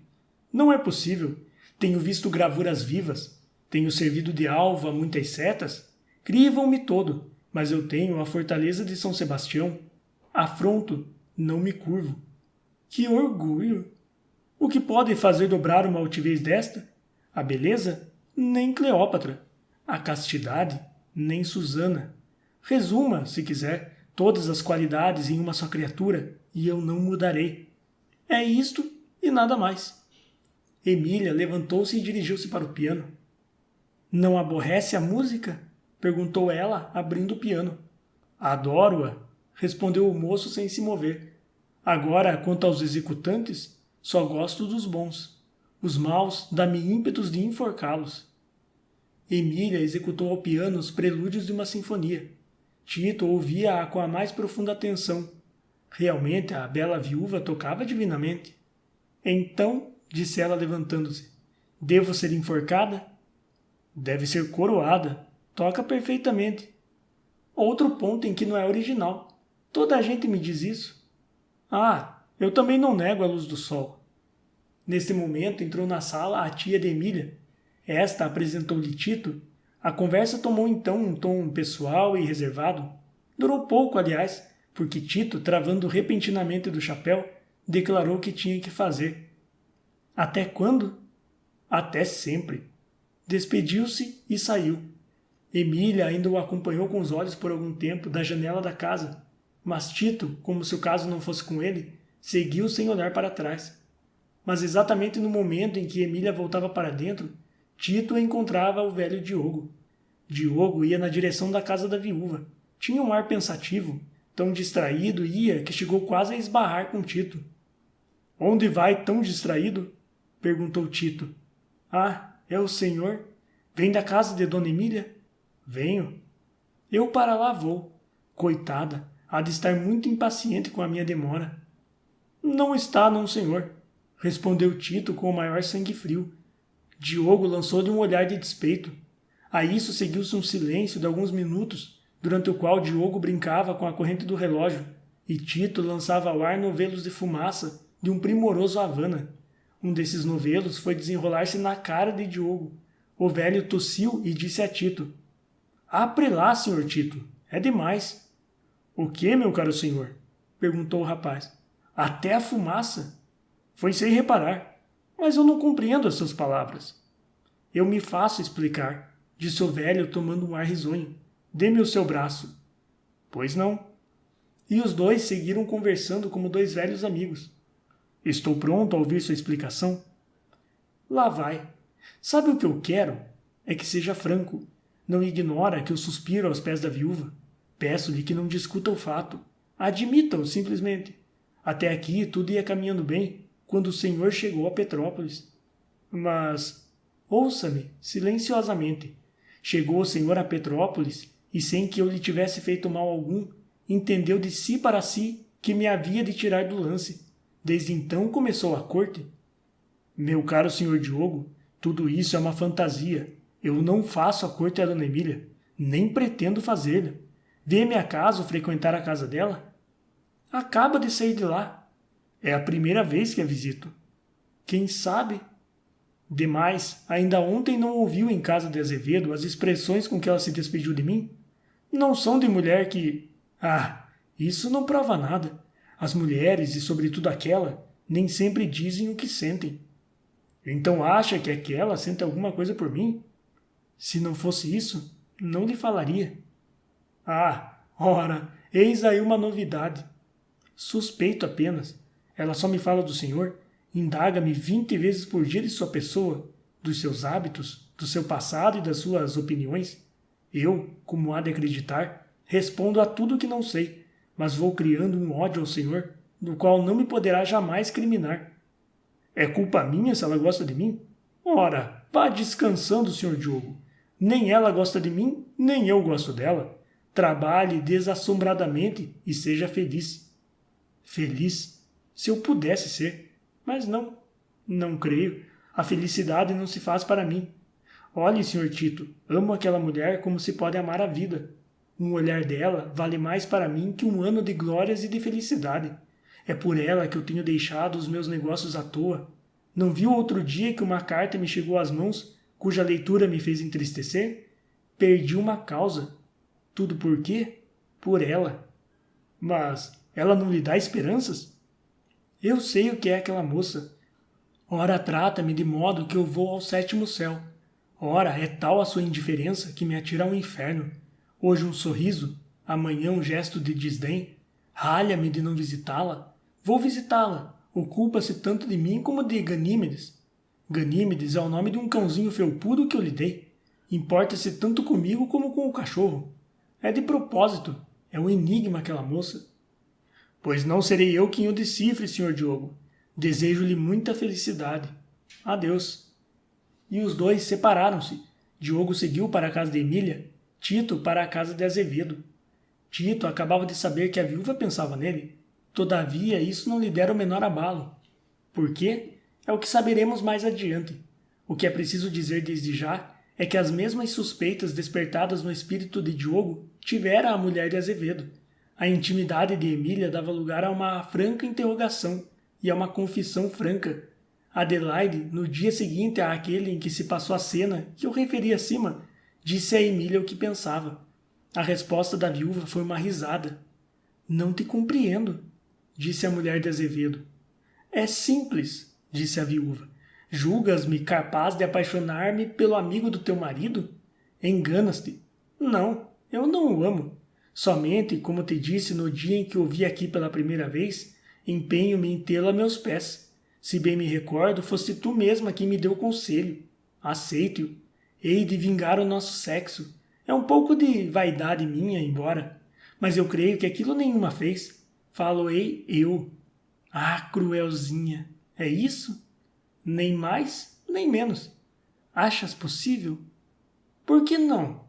Não é possível. Tenho visto gravuras vivas. Tenho servido de alvo a muitas setas. Crivam-me todo, mas eu tenho a fortaleza de São Sebastião. Afronto, não me curvo. Que orgulho! O que pode fazer dobrar uma altivez desta? A beleza? Nem Cleópatra. A castidade? Nem Susana. Resuma, se quiser, todas as qualidades em uma só criatura, e eu não mudarei. É isto e nada mais. Emília levantou-se e dirigiu-se para o piano. Não aborrece a música? Perguntou ela, abrindo o piano. Adoro-a, respondeu o moço sem se mover. Agora, quanto aos executantes, só gosto dos bons. Os maus dá-me ímpetos de enforcá-los. Emília executou ao piano os prelúdios de uma sinfonia. Tito ouvia-a com a mais profunda atenção. Realmente, a bela viúva tocava divinamente. Então, disse ela levantando-se, devo ser enforcada? Deve ser coroada. Toca perfeitamente. Outro ponto em que não é original. Toda a gente me diz isso. Ah, eu também não nego a luz do sol. Neste momento entrou na sala a tia de Emília. Esta apresentou-lhe Tito. A conversa tomou então um tom pessoal e reservado. Durou pouco, aliás, porque Tito, travando repentinamente do chapéu, declarou que tinha que fazer. Até quando? Até sempre. Despediu-se e saiu. Emília ainda o acompanhou com os olhos por algum tempo da janela da casa, mas Tito, como se o caso não fosse com ele, seguiu sem olhar para trás. Mas exatamente no momento em que Emília voltava para dentro, Tito encontrava o velho Diogo. Diogo ia na direção da casa da viúva. Tinha um ar pensativo, tão distraído ia que chegou quase a esbarrar com Tito. Onde vai tão distraído? Perguntou Tito. Ah, é o senhor? Vem da casa de Dona Emília? Venho. Eu para lá vou. Coitada, há de estar muito impaciente com a minha demora. Não está, não, senhor, respondeu Tito com o maior sangue frio. Diogo lançou-lhe um olhar de despeito. A isso seguiu-se um silêncio de alguns minutos, durante o qual Diogo brincava com a corrente do relógio, e Tito lançava ao ar novelos de fumaça de um primoroso Havana. Um desses novelos foi desenrolar-se na cara de Diogo. O velho tossiu e disse a Tito: Apre lá, senhor Tito, é demais. O que, meu caro senhor? Perguntou o rapaz. Até a fumaça. Foi sem reparar, mas eu não compreendo as suas palavras. Eu me faço explicar, disse o velho tomando um ar risonho. Dê-me o seu braço. Pois não. E os dois seguiram conversando como dois velhos amigos. Estou pronto a ouvir sua explicação. Lá vai. Sabe o que eu quero? É que seja franco. Não ignora que eu suspiro aos pés da viúva. Peço-lhe que não discuta o fato. Admita-o, simplesmente. Até aqui tudo ia caminhando bem, quando o senhor chegou a Petrópolis. Mas, ouça-me, silenciosamente. Chegou o senhor a Petrópolis e, sem que eu lhe tivesse feito mal algum, entendeu de si para si que me havia de tirar do lance. Desde então começou a corte. Meu caro senhor Diogo, tudo isso é uma fantasia. Eu não faço a corte a Dona Emília, nem pretendo fazê-la. Vê-me acaso frequentar a casa dela? Acaba de sair de lá. É a primeira vez que a visito. Quem sabe? Demais, ainda ontem não ouviu em casa de Azevedo as expressões com que ela se despediu de mim? Não são de mulher que... Ah, isso não prova nada. As mulheres, e sobretudo aquela, nem sempre dizem o que sentem. Então acha que aquela sente alguma coisa por mim? Se não fosse isso, não lhe falaria. Ah, ora, eis aí uma novidade. Suspeito apenas. Ela só me fala do senhor, indaga-me 20 vezes por dia de sua pessoa, dos seus hábitos, do seu passado e das suas opiniões. Eu, como há de acreditar, respondo a tudo que não sei, mas vou criando um ódio ao senhor, do qual não me poderá jamais criminar. É culpa minha se ela gosta de mim? Ora, vá descansando, senhor Diogo. Nem ela gosta de mim, nem eu gosto dela. Trabalhe desassombradamente e seja feliz. Feliz? Se eu pudesse ser. Mas não. Não creio. A felicidade não se faz para mim. Olhe, senhor Tito, amo aquela mulher como se pode amar a vida. Um olhar dela vale mais para mim que um ano de glórias e de felicidade. É por ela que eu tenho deixado os meus negócios à toa. Não viu outro dia que uma carta me chegou às mãos, cuja leitura me fez entristecer? Perdi uma causa. Tudo por quê? Por ela. Mas ela não lhe dá esperanças? Eu sei o que é aquela moça. Ora trata-me de modo que eu vou ao 7º céu. Ora é tal a sua indiferença que me atira ao inferno. Hoje um sorriso, amanhã um gesto de desdém. Ralha-me de não visitá-la. Vou visitá-la. Ocupa-se tanto de mim como de Ganímedes. Ganímedes é o nome de um cãozinho felpudo que eu lhe dei. Importa-se tanto comigo como com o cachorro. É de propósito. É um enigma aquela moça. Pois não serei eu quem o decifre, senhor Diogo. Desejo-lhe muita felicidade. Adeus. E os dois separaram-se. Diogo seguiu para a casa de Emília, Tito para a casa de Azevedo. Tito acabava de saber que a viúva pensava nele. Todavia, isso não lhe dera o menor abalo. Por quê? É o que saberemos mais adiante. O que é preciso dizer desde já é que as mesmas suspeitas despertadas no espírito de Diogo tivera a mulher de Azevedo. A intimidade de Emília dava lugar a uma franca interrogação e a uma confissão franca. Adelaide, no dia seguinte àquele em que se passou a cena que eu referi acima, disse a Emília o que pensava. A resposta da viúva foi uma risada. Não te compreendo, disse a mulher de Azevedo. É simples, disse a viúva. Julgas-me capaz de apaixonar-me pelo amigo do teu marido? Enganas-te. Não, eu não o amo. Somente, como te disse no dia em que o vi aqui pela primeira vez, empenho-me em tê-lo a meus pés. Se bem me recordo, foste tu mesma quem me deu o conselho. Aceite-o. Hei de vingar o nosso sexo. É um pouco de vaidade minha, embora. Mas eu creio que aquilo nenhuma fez. Falo-ei eu. Ah, cruelzinha. É isso? Nem mais, nem menos. Achas possível? Por que não?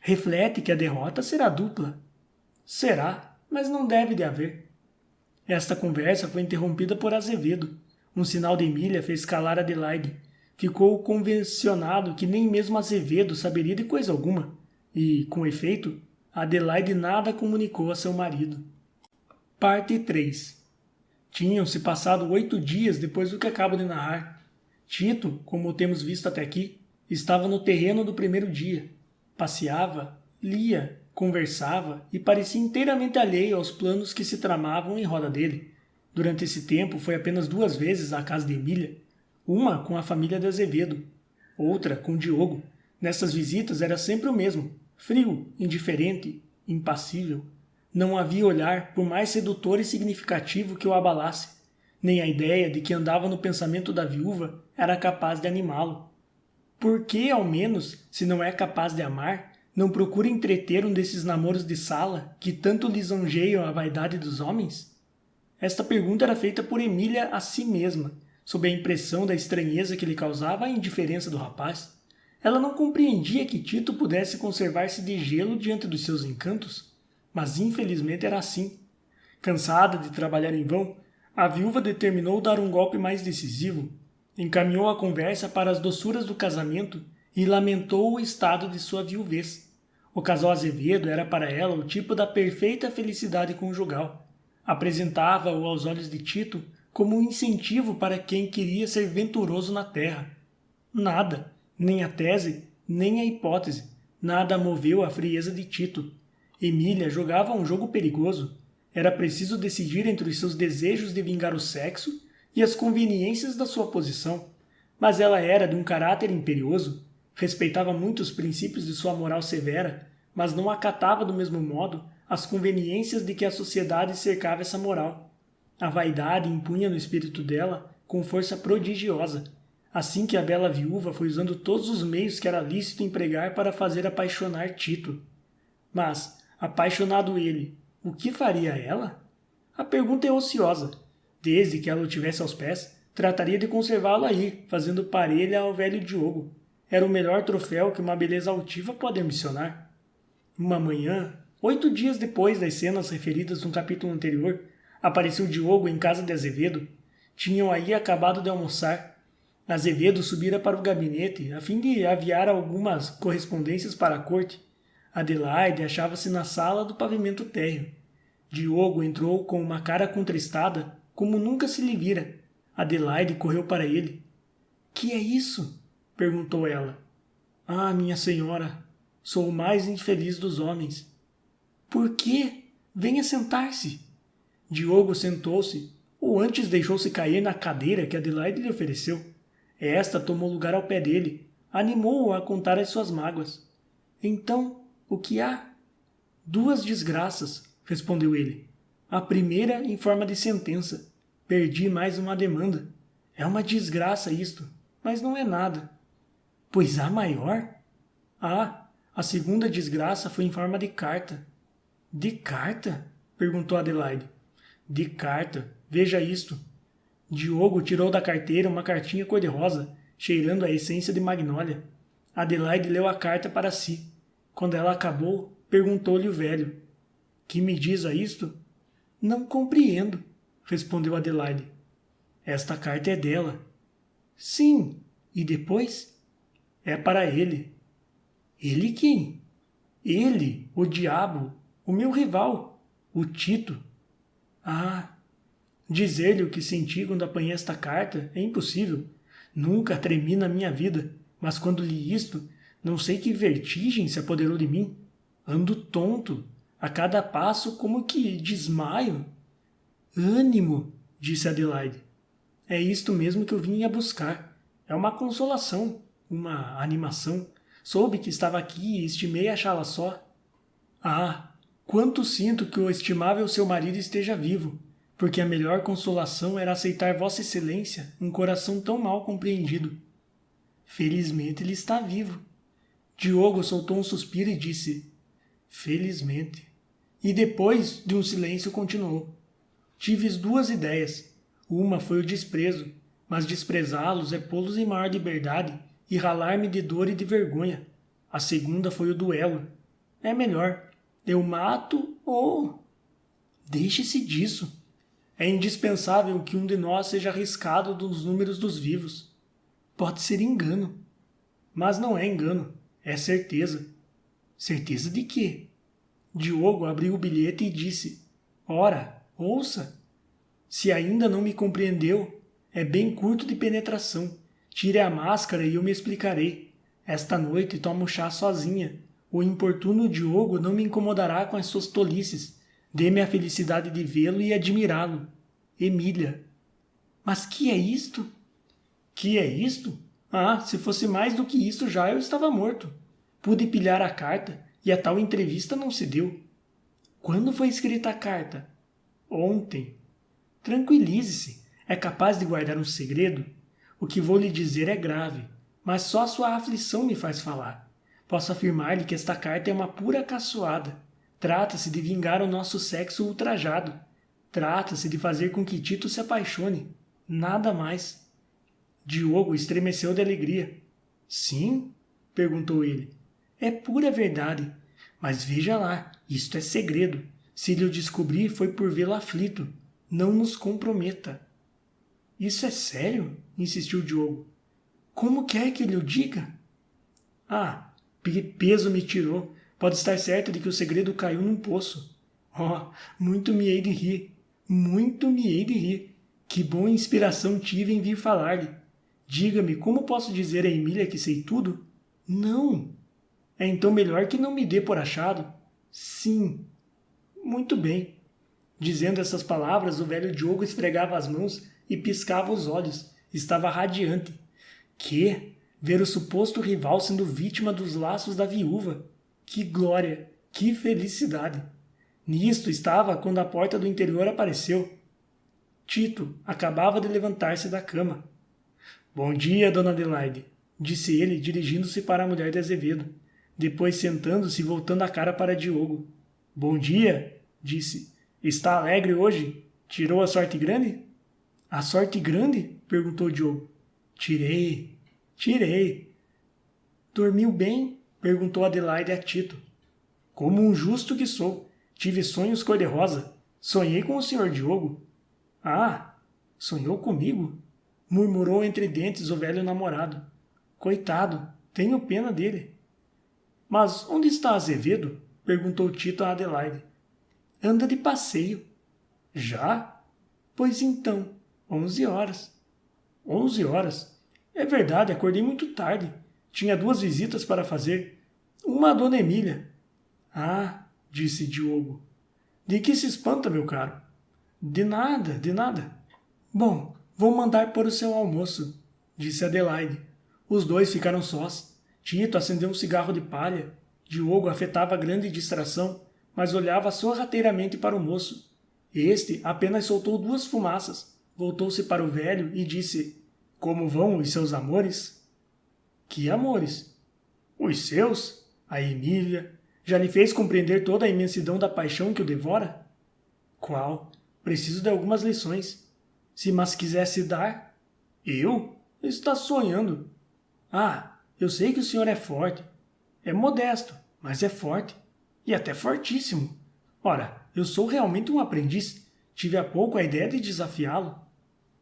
Reflete que a derrota será dupla. Será, mas não deve de haver. Esta conversa foi interrompida por Azevedo. Um sinal de Emília fez calar Adelaide. Ficou convencionado que nem mesmo Azevedo saberia de coisa alguma, e, com efeito, Adelaide nada comunicou a seu marido. Parte 3. Tinham-se passado 8 dias depois do que acabo de narrar. Tito, como temos visto até aqui, estava no terreno do primeiro dia. Passeava, lia, conversava e parecia inteiramente alheio aos planos que se tramavam em roda dele. Durante esse tempo foi apenas 2 vezes à casa de Emília, uma com a família de Azevedo, outra com Diogo. Nessas visitas era sempre o mesmo, frio, indiferente, impassível. Não havia olhar, por mais sedutor e significativo que o abalasse, nem a ideia de que andava no pensamento da viúva era capaz de animá-lo. Por que, ao menos, se não é capaz de amar, não procura entreter um desses namoros de sala que tanto lisonjeiam a vaidade dos homens? Esta pergunta era feita por Emília a si mesma, sob a impressão da estranheza que lhe causava a indiferença do rapaz. Ela não compreendia que Tito pudesse conservar-se de gelo diante dos seus encantos, mas infelizmente era assim. Cansada de trabalhar em vão, a viúva determinou dar um golpe mais decisivo. Encaminhou a conversa para as doçuras do casamento e lamentou o estado de sua viuvez. O casal Azevedo era para ela o tipo da perfeita felicidade conjugal. Apresentava-o aos olhos de Tito como um incentivo para quem queria ser venturoso na terra. Nada, nem a tese, nem a hipótese, nada moveu a frieza de Tito. Emília jogava um jogo perigoso. Era preciso decidir entre os seus desejos de vingar o sexo e as conveniências da sua posição. Mas ela era de um caráter imperioso, respeitava muito os princípios de sua moral severa, mas não acatava do mesmo modo as conveniências de que a sociedade cercava essa moral. A vaidade impunha no espírito dela com força prodigiosa, assim que a bela viúva foi usando todos os meios que era lícito empregar para fazer apaixonar Tito. Mas, apaixonado ele, o que faria ela? A pergunta é ociosa. Desde que ela o tivesse aos pés, trataria de conservá-lo aí, fazendo parelha ao velho Diogo. Era o melhor troféu que uma beleza altiva pode ambicionar. Uma manhã, 8 dias depois das cenas referidas no capítulo anterior, apareceu Diogo em casa de Azevedo. Tinham aí acabado de almoçar. Azevedo subira para o gabinete a fim de aviar algumas correspondências para a corte. Adelaide achava-se na sala do pavimento térreo. Diogo entrou com uma cara contristada, como nunca se lhe vira. Adelaide correu para ele. — Que é isso? — perguntou ela. — Ah, minha senhora, sou o mais infeliz dos homens. — Por quê? Venha sentar-se. Diogo sentou-se, ou antes deixou-se cair na cadeira que Adelaide lhe ofereceu. Esta tomou lugar ao pé dele, animou-o a contar as suas mágoas. — Então, o que há? — 2 desgraças, respondeu ele. A primeira em forma de sentença. Perdi mais uma demanda. É uma desgraça isto, mas não é nada. Pois há maior? Ah, a segunda desgraça foi em forma de carta. De carta? Perguntou Adelaide. De carta. Veja isto. Diogo tirou da carteira uma cartinha cor-de-rosa, cheirando a essência de magnólia. Adelaide leu a carta para si. Quando ela acabou, perguntou-lhe o velho. Que me diz a isto? Não compreendo, respondeu Adelaide. Esta carta é dela. Sim, e depois? É para ele. Ele quem? Ele, o diabo, o meu rival, o Tito. Ah, dizer-lhe o que senti quando apanhei esta carta é impossível. Nunca tremi na minha vida, mas quando li isto, não sei que vertigem se apoderou de mim. Ando tonto, a cada passo como que desmaio. Ânimo, disse Adelaide. É isto mesmo que eu vim a buscar. É uma consolação, uma animação. Soube que estava aqui e estimei achá-la só. Ah, quanto sinto que o estimável seu marido esteja vivo, porque a melhor consolação era aceitar Vossa Excelência, um coração tão mal compreendido. Felizmente ele está vivo. Diogo soltou um suspiro e disse, felizmente. E depois de um silêncio continuou. Tive duas ideias. Uma foi o desprezo, mas desprezá-los é pô-los em maior liberdade e ralar-me de dor e de vergonha. A segunda foi o duelo. É melhor. Eu mato ou... Deixe-se disso. É indispensável que um de nós seja arriscado dos números dos vivos. Pode ser engano. Mas não é engano, é certeza. Certeza de quê? Diogo abriu o bilhete e disse, ora, ouça. Se ainda não me compreendeu, é bem curto de penetração. Tire a máscara e eu me explicarei. Esta noite tomo chá sozinha. O importuno Diogo não me incomodará com as suas tolices. Dê-me a felicidade de vê-lo e admirá-lo. Emília. Mas que é isto? Que é isto? Ah, se fosse mais do que isto já eu estava morto. Pude pilhar a carta e a tal entrevista não se deu. Quando foi escrita a carta? Ontem. Tranquilize-se. É capaz de guardar um segredo? O que vou lhe dizer é grave, mas só sua aflição me faz falar. Posso afirmar-lhe que esta carta é uma pura caçoada. Trata-se de vingar o nosso sexo ultrajado. Trata-se de fazer com que Tito se apaixone. Nada mais. Diogo estremeceu de alegria. Sim? Perguntou ele. É pura verdade. Mas veja lá, isto é segredo. Se lhe o descobrir, foi por vê-lo aflito. Não nos comprometa. Isso é sério? Insistiu Diogo. Como quer que lhe o diga? Ah, peso me tirou. Pode estar certo de que o segredo caiu num poço. Oh, muito me hei de rir. Muito me hei de rir. Que boa inspiração tive em vir falar-lhe. Diga-me, como posso dizer a Emília que sei tudo? Não. É então melhor que não me dê por achado? Sim. Muito bem. Dizendo essas palavras, o velho Diogo esfregava as mãos e piscava os olhos. Estava radiante. Que? Ver o suposto rival sendo vítima dos laços da viúva. Que glória! Que felicidade! Nisto estava quando a porta do interior apareceu. Tito acabava de levantar-se da cama. Bom dia, dona Adelaide, disse ele, dirigindo-se para a mulher de Azevedo. Depois sentando-se e voltando a cara para Diogo. Bom dia, disse. Está alegre hoje? Tirou a sorte grande? A sorte grande? Perguntou Diogo. Tirei. Dormiu bem? Perguntou Adelaide a Tito. Como um justo que sou. Tive sonhos cor-de-rosa. Sonhei com o senhor Diogo. Ah, sonhou comigo? Murmurou entre dentes o velho namorado. Coitado, tenho pena dele. Mas onde está Azevedo? Perguntou Tito a Adelaide. Anda de passeio. Já? Pois então, 11 horas. 11 horas? É verdade, acordei muito tarde. Tinha 2 visitas para fazer. Uma a dona Emília. Ah, disse Diogo. De que se espanta, meu caro? De nada. Bom, vou mandar pôr o seu almoço, disse Adelaide. Os dois ficaram sós. Tito acendeu um cigarro de palha. Diogo afetava grande distração, mas olhava sorrateiramente para o moço. Este apenas soltou 2 fumaças, voltou-se para o velho e disse, como vão os seus amores? Que amores? Os seus? A Emília? Já lhe fez compreender toda a imensidão da paixão que o devora? Qual? Preciso de algumas lições. Se mas quisesse dar? Eu? Está sonhando. Ah, eu sei que o senhor é forte. É modesto, mas é forte. E até fortíssimo. Ora, eu sou realmente um aprendiz. Tive há pouco a ideia de desafiá-lo.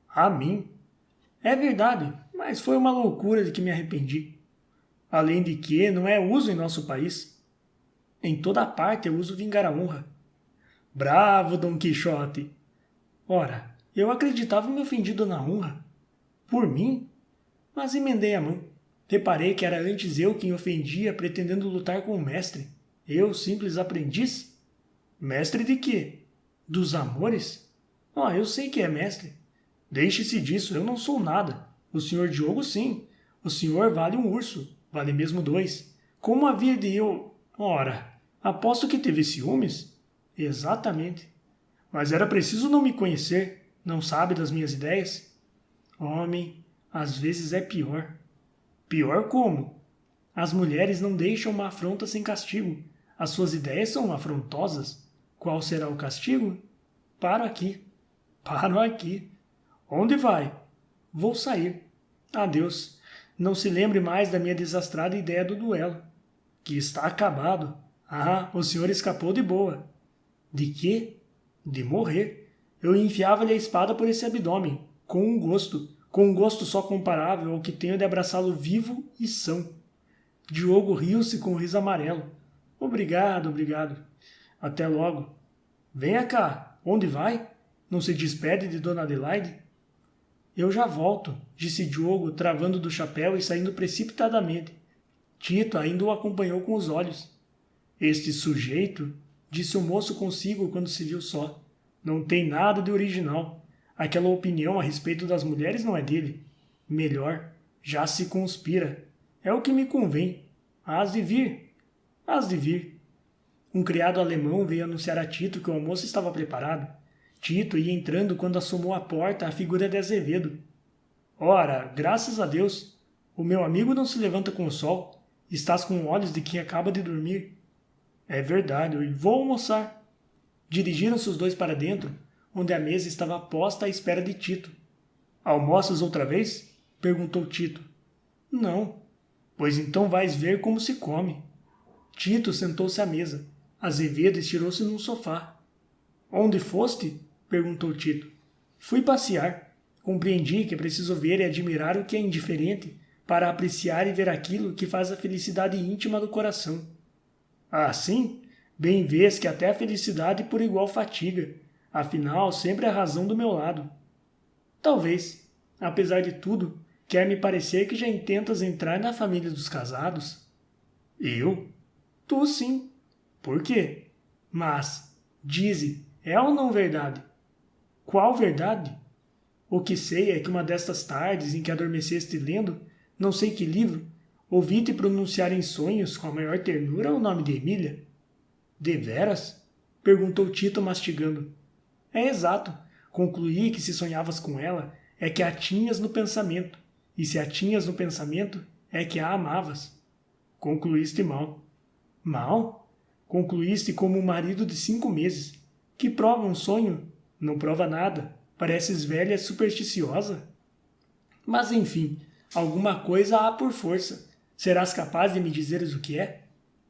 A mim? É verdade, mas foi uma loucura de que me arrependi. Além de que não é uso em nosso país. Em toda parte é uso vingar a honra. Bravo, Dom Quixote! Ora, eu acreditava me ofendido na honra. Por mim? Mas emendei a mão. Reparei que era antes eu quem ofendia pretendendo lutar com o mestre. Eu, simples aprendiz? Mestre de quê? Dos amores? Eu sei que é mestre. Deixe-se disso, eu não sou nada. O senhor Diogo, sim. O senhor vale um urso, vale mesmo 2. Como havia de eu... Ora, aposto que teve ciúmes? Exatamente. Mas era preciso não me conhecer, não sabe das minhas ideias? Homem, às vezes é pior. Pior como? As mulheres não deixam uma afronta sem castigo. As suas ideias são afrontosas. Qual será o castigo? Paro aqui. Paro aqui. Onde vai? Vou sair. Adeus. Não se lembre mais da minha desastrada ideia do duelo. Que está acabado. Ah, o senhor escapou de boa. De quê? De morrer. Eu enfiava-lhe a espada por esse abdômen, com um gosto só comparável ao que tenho de abraçá-lo vivo e são. Diogo riu-se com um riso amarelo. Obrigado, obrigado. Até logo. Venha cá. Onde vai? Não se despede de Dona Adelaide? Eu já volto, disse Diogo, travando do chapéu e saindo precipitadamente. Tito ainda o acompanhou com os olhos. Este sujeito, disse o moço consigo quando se viu só, não tem nada de original. Aquela opinião a respeito das mulheres não é dele. Melhor, já se conspira. É o que me convém. Hás de vir. Hás de vir. Um criado alemão veio anunciar a Tito que o almoço estava preparado. Tito ia entrando quando assomou à porta a figura de Azevedo. Ora, graças a Deus, o meu amigo não se levanta com o sol. Estás com olhos de quem acaba de dormir. É verdade, e vou almoçar. Dirigiram-se os dois para dentro, onde a mesa estava posta à espera de Tito. Almoças outra vez? Perguntou Tito. Não. Pois então vais ver como se come. Tito sentou-se à mesa. Azevedo estirou-se num sofá. Onde foste? Perguntou Tito. Fui passear. Compreendi que é preciso ver e admirar o que é indiferente para apreciar e ver aquilo que faz a felicidade íntima do coração. Ah, sim? Bem vês que até a felicidade por igual fatiga. Afinal, sempre a razão do meu lado. Talvez, apesar de tudo, quer me parecer que já intentas entrar na família dos casados. Eu? Tu sim. Por quê? Mas, dize, é ou não verdade? Qual verdade? O que sei é que uma destas tardes em que adormeceste lendo, não sei que livro, ouvi-te pronunciar em sonhos com a maior ternura o nome de Emília. Deveras? Perguntou Tito mastigando. É exato. Concluí que se sonhavas com ela, é que a tinhas no pensamento, e se a tinhas no pensamento, é que a amavas. Concluíste mal. Mal? Concluíste como um marido de 5 meses. Que prova um sonho? Não prova nada. Pareces velha e supersticiosa. Mas enfim, alguma coisa há por força. Serás capaz de me dizeres o que é?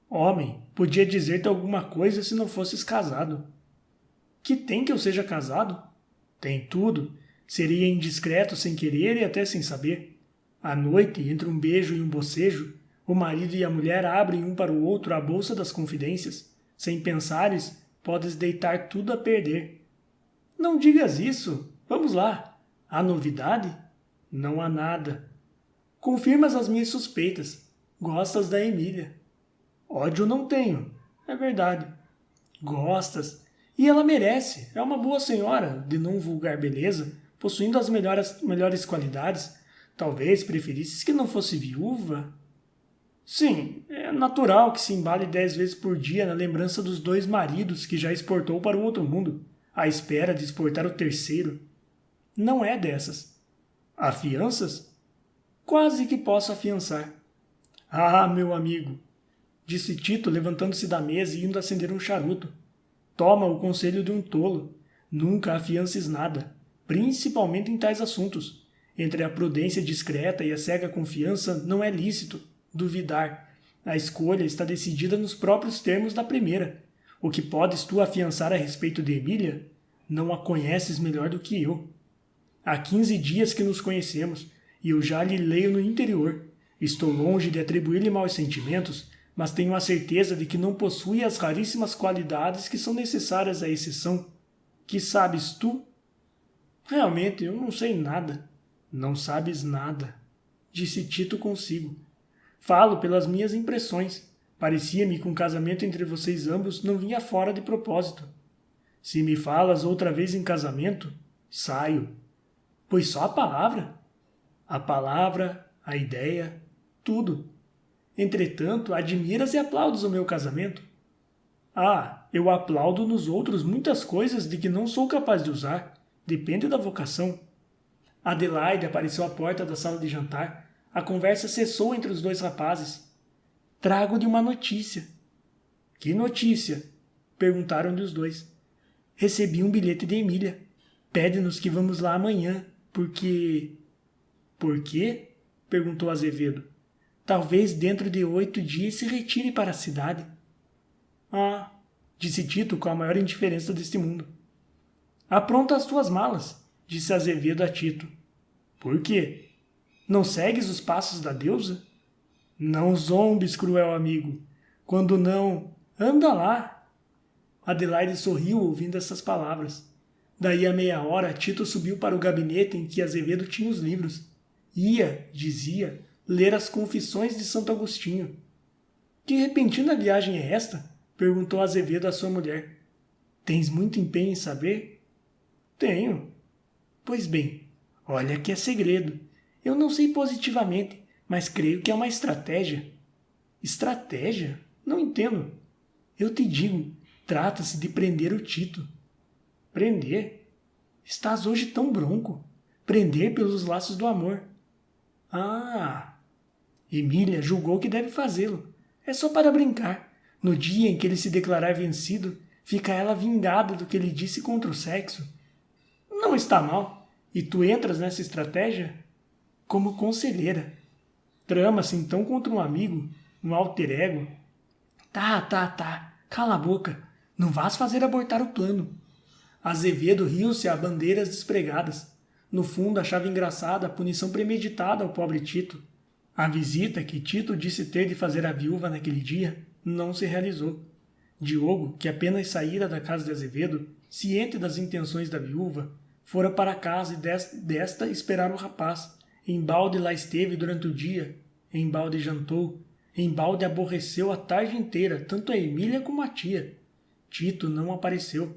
Homem, podia dizer-te alguma coisa se não fosses casado. Que tem que eu seja casado? Tem tudo. Seria indiscreto sem querer e até sem saber. À noite, entre um beijo e um bocejo, o marido e a mulher abrem um para o outro a bolsa das confidências. Sem pensares, podes deitar tudo a perder. Não digas isso. Vamos lá. Há novidade? Não há nada. Confirmas as minhas suspeitas. Gostas da Emília. Ódio não tenho. É verdade. Gostas. E ela merece. É uma boa senhora, de não vulgar beleza, possuindo as melhores qualidades. Talvez preferisses que não fosse viúva? Sim, é natural que se embale 10 vezes por dia na lembrança dos 2 maridos que já exportou para o outro mundo, à espera de exportar o terceiro. Não é dessas. Afianças? Quase que posso afiançar. Ah, meu amigo, disse Tito, levantando-se da mesa e indo acender um charuto. Toma o conselho de um tolo. Nunca afiances nada, principalmente em tais assuntos. Entre a prudência discreta e a cega confiança não é lícito duvidar. A escolha está decidida nos próprios termos da primeira. O que podes tu afiançar a respeito de Emília? Não a conheces melhor do que eu. Há 15 dias que nos conhecemos, e eu já lhe leio no interior. Estou longe de atribuir-lhe maus sentimentos, mas tenho a certeza de que não possui as raríssimas qualidades que são necessárias à exceção. Que sabes tu? Realmente, eu não sei nada. Não sabes nada, disse Tito consigo. Falo pelas minhas impressões. Parecia-me que um casamento entre vocês ambos não vinha fora de propósito. Se me falas outra vez em casamento, saio. Pois só a palavra? A palavra, a ideia, tudo. Entretanto, admiras e aplaudes o meu casamento? Ah, eu aplaudo nos outros muitas coisas de que não sou capaz de usar. Depende da vocação. Adelaide apareceu à porta da sala de jantar. A conversa cessou entre os dois rapazes. Trago-lhe uma notícia. Que notícia? Perguntaram-lhe os dois. Recebi um bilhete de Emília. Pede-nos que vamos lá amanhã, porque... Por quê? Perguntou Azevedo. Talvez dentro de 8 dias se retire para a cidade. Ah, disse Tito com a maior indiferença deste mundo. Apronta as tuas malas, disse Azevedo a Tito. Por quê? Não segues os passos da deusa? Não zombes, cruel amigo. Quando não, anda lá. Adelaide sorriu ouvindo essas palavras. Daí a meia hora, Tito subiu para o gabinete em que Azevedo tinha os livros. Ia, dizia, ler as Confissões de Santo Agostinho. Que repentina viagem é esta? Perguntou Azevedo à sua mulher. Tens muito empenho em saber? Tenho. Pois bem, olha que é segredo. Eu não sei positivamente, mas creio que é uma estratégia. Estratégia? Não entendo. Eu te digo, trata-se de prender o Tito. Prender? Estás hoje tão bronco. Prender pelos laços do amor. Ah! Emília julgou que deve fazê-lo. É só para brincar. No dia em que ele se declarar vencido, fica ela vingada do que ele disse contra o sexo. Não está mal. E tu entras nessa estratégia? Como conselheira. Trama-se então contra um amigo, um alter ego. Tá. Cala a boca. Não vás fazer abortar o plano. Azevedo riu-se a bandeiras despregadas. No fundo, achava engraçada a punição premeditada ao pobre Tito. A visita que Tito disse ter de fazer à viúva naquele dia não se realizou. Diogo, que apenas saíra da casa de Azevedo, ciente das intenções da viúva, fora para casa e desta esperar o rapaz. Embalde lá esteve durante o dia, embalde jantou, embalde aborreceu a tarde inteira, tanto a Emília como a tia. Tito não apareceu,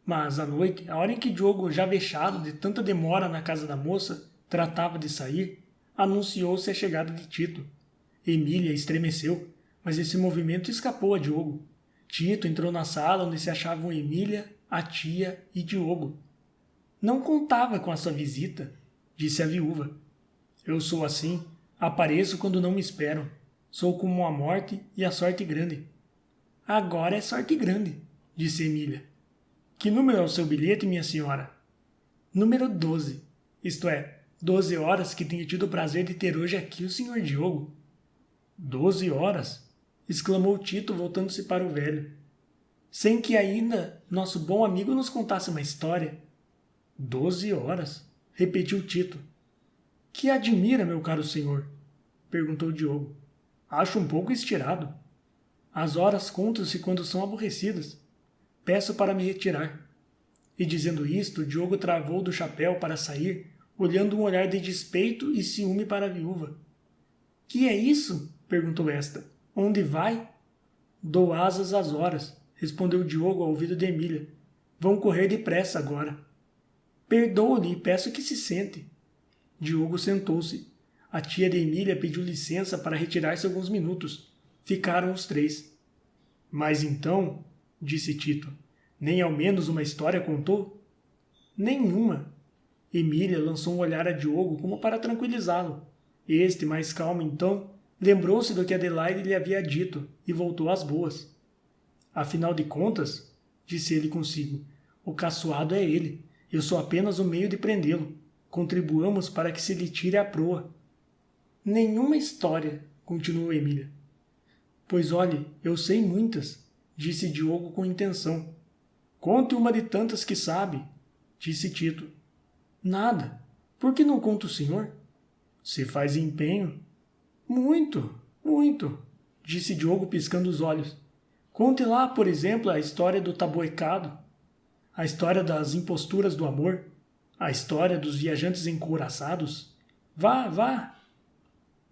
mas à noite, a hora em que Diogo, já vexado de tanta demora na casa da moça, tratava de sair, anunciou-se a chegada de Tito. Emília estremeceu, mas esse movimento escapou a Diogo. Tito entrou na sala onde se achavam Emília, a tia e Diogo. Não contava com a sua visita, disse a viúva. Eu sou assim, apareço quando não me esperam. Sou como a morte e a sorte grande. Agora é sorte grande, disse Emília. Que número é o seu bilhete, minha senhora? Número 12, isto é, 12 horas que tenho tido o prazer de ter hoje aqui o senhor Diogo. 12 horas? Exclamou Tito, voltando-se para o velho. Sem que ainda nosso bom amigo nos contasse uma história. 12 horas, repetiu Tito. Que admira, meu caro senhor? Perguntou Diogo. Acho um pouco estirado. As horas contam-se quando são aborrecidas. Peço para me retirar. E dizendo isto, Diogo travou do chapéu para sair, olhando um olhar de despeito e ciúme para a viúva. Que é isso? Perguntou esta. Onde vai? Dou asas às horas, respondeu Diogo ao ouvido de Emília. Vão correr depressa agora. Perdoa-lhe e peço que se sente. Diogo sentou-se. A tia de Emília pediu licença para retirar-se alguns minutos. Ficaram os três. Mas então, disse Tito, nem ao menos uma história contou? Nenhuma. Emília lançou um olhar a Diogo como para tranquilizá-lo. Este, mais calmo então, lembrou-se do que Adelaide lhe havia dito e voltou às boas. Afinal de contas, disse ele consigo, o caçoado é ele. Eu sou apenas o meio de prendê-lo. Contribuamos para que se lhe tire a proa. Nenhuma história, continuou Emília. Pois olhe, eu sei muitas, disse Diogo com intenção. Conte uma de tantas que sabe, disse Tito. Nada. Por que não conta o senhor? Se faz empenho. Muito, disse Diogo piscando os olhos. Conte lá, por exemplo, a história do taboecado, a história das imposturas do amor, a história dos viajantes encouraçados. Vá.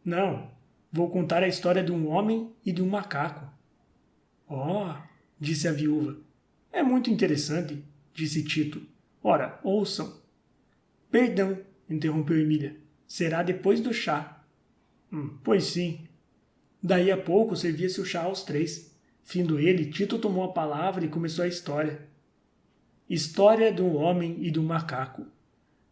Não, vou contar a história de um homem e de um macaco. Oh, disse a viúva. É muito interessante, disse Tito. Ora, ouçam. Perdão, interrompeu Emília. Será depois do chá. Pois sim. Daí a pouco servia-se o chá aos três. Findo ele, Tito tomou a palavra e começou a história. História de um homem e de um macaco.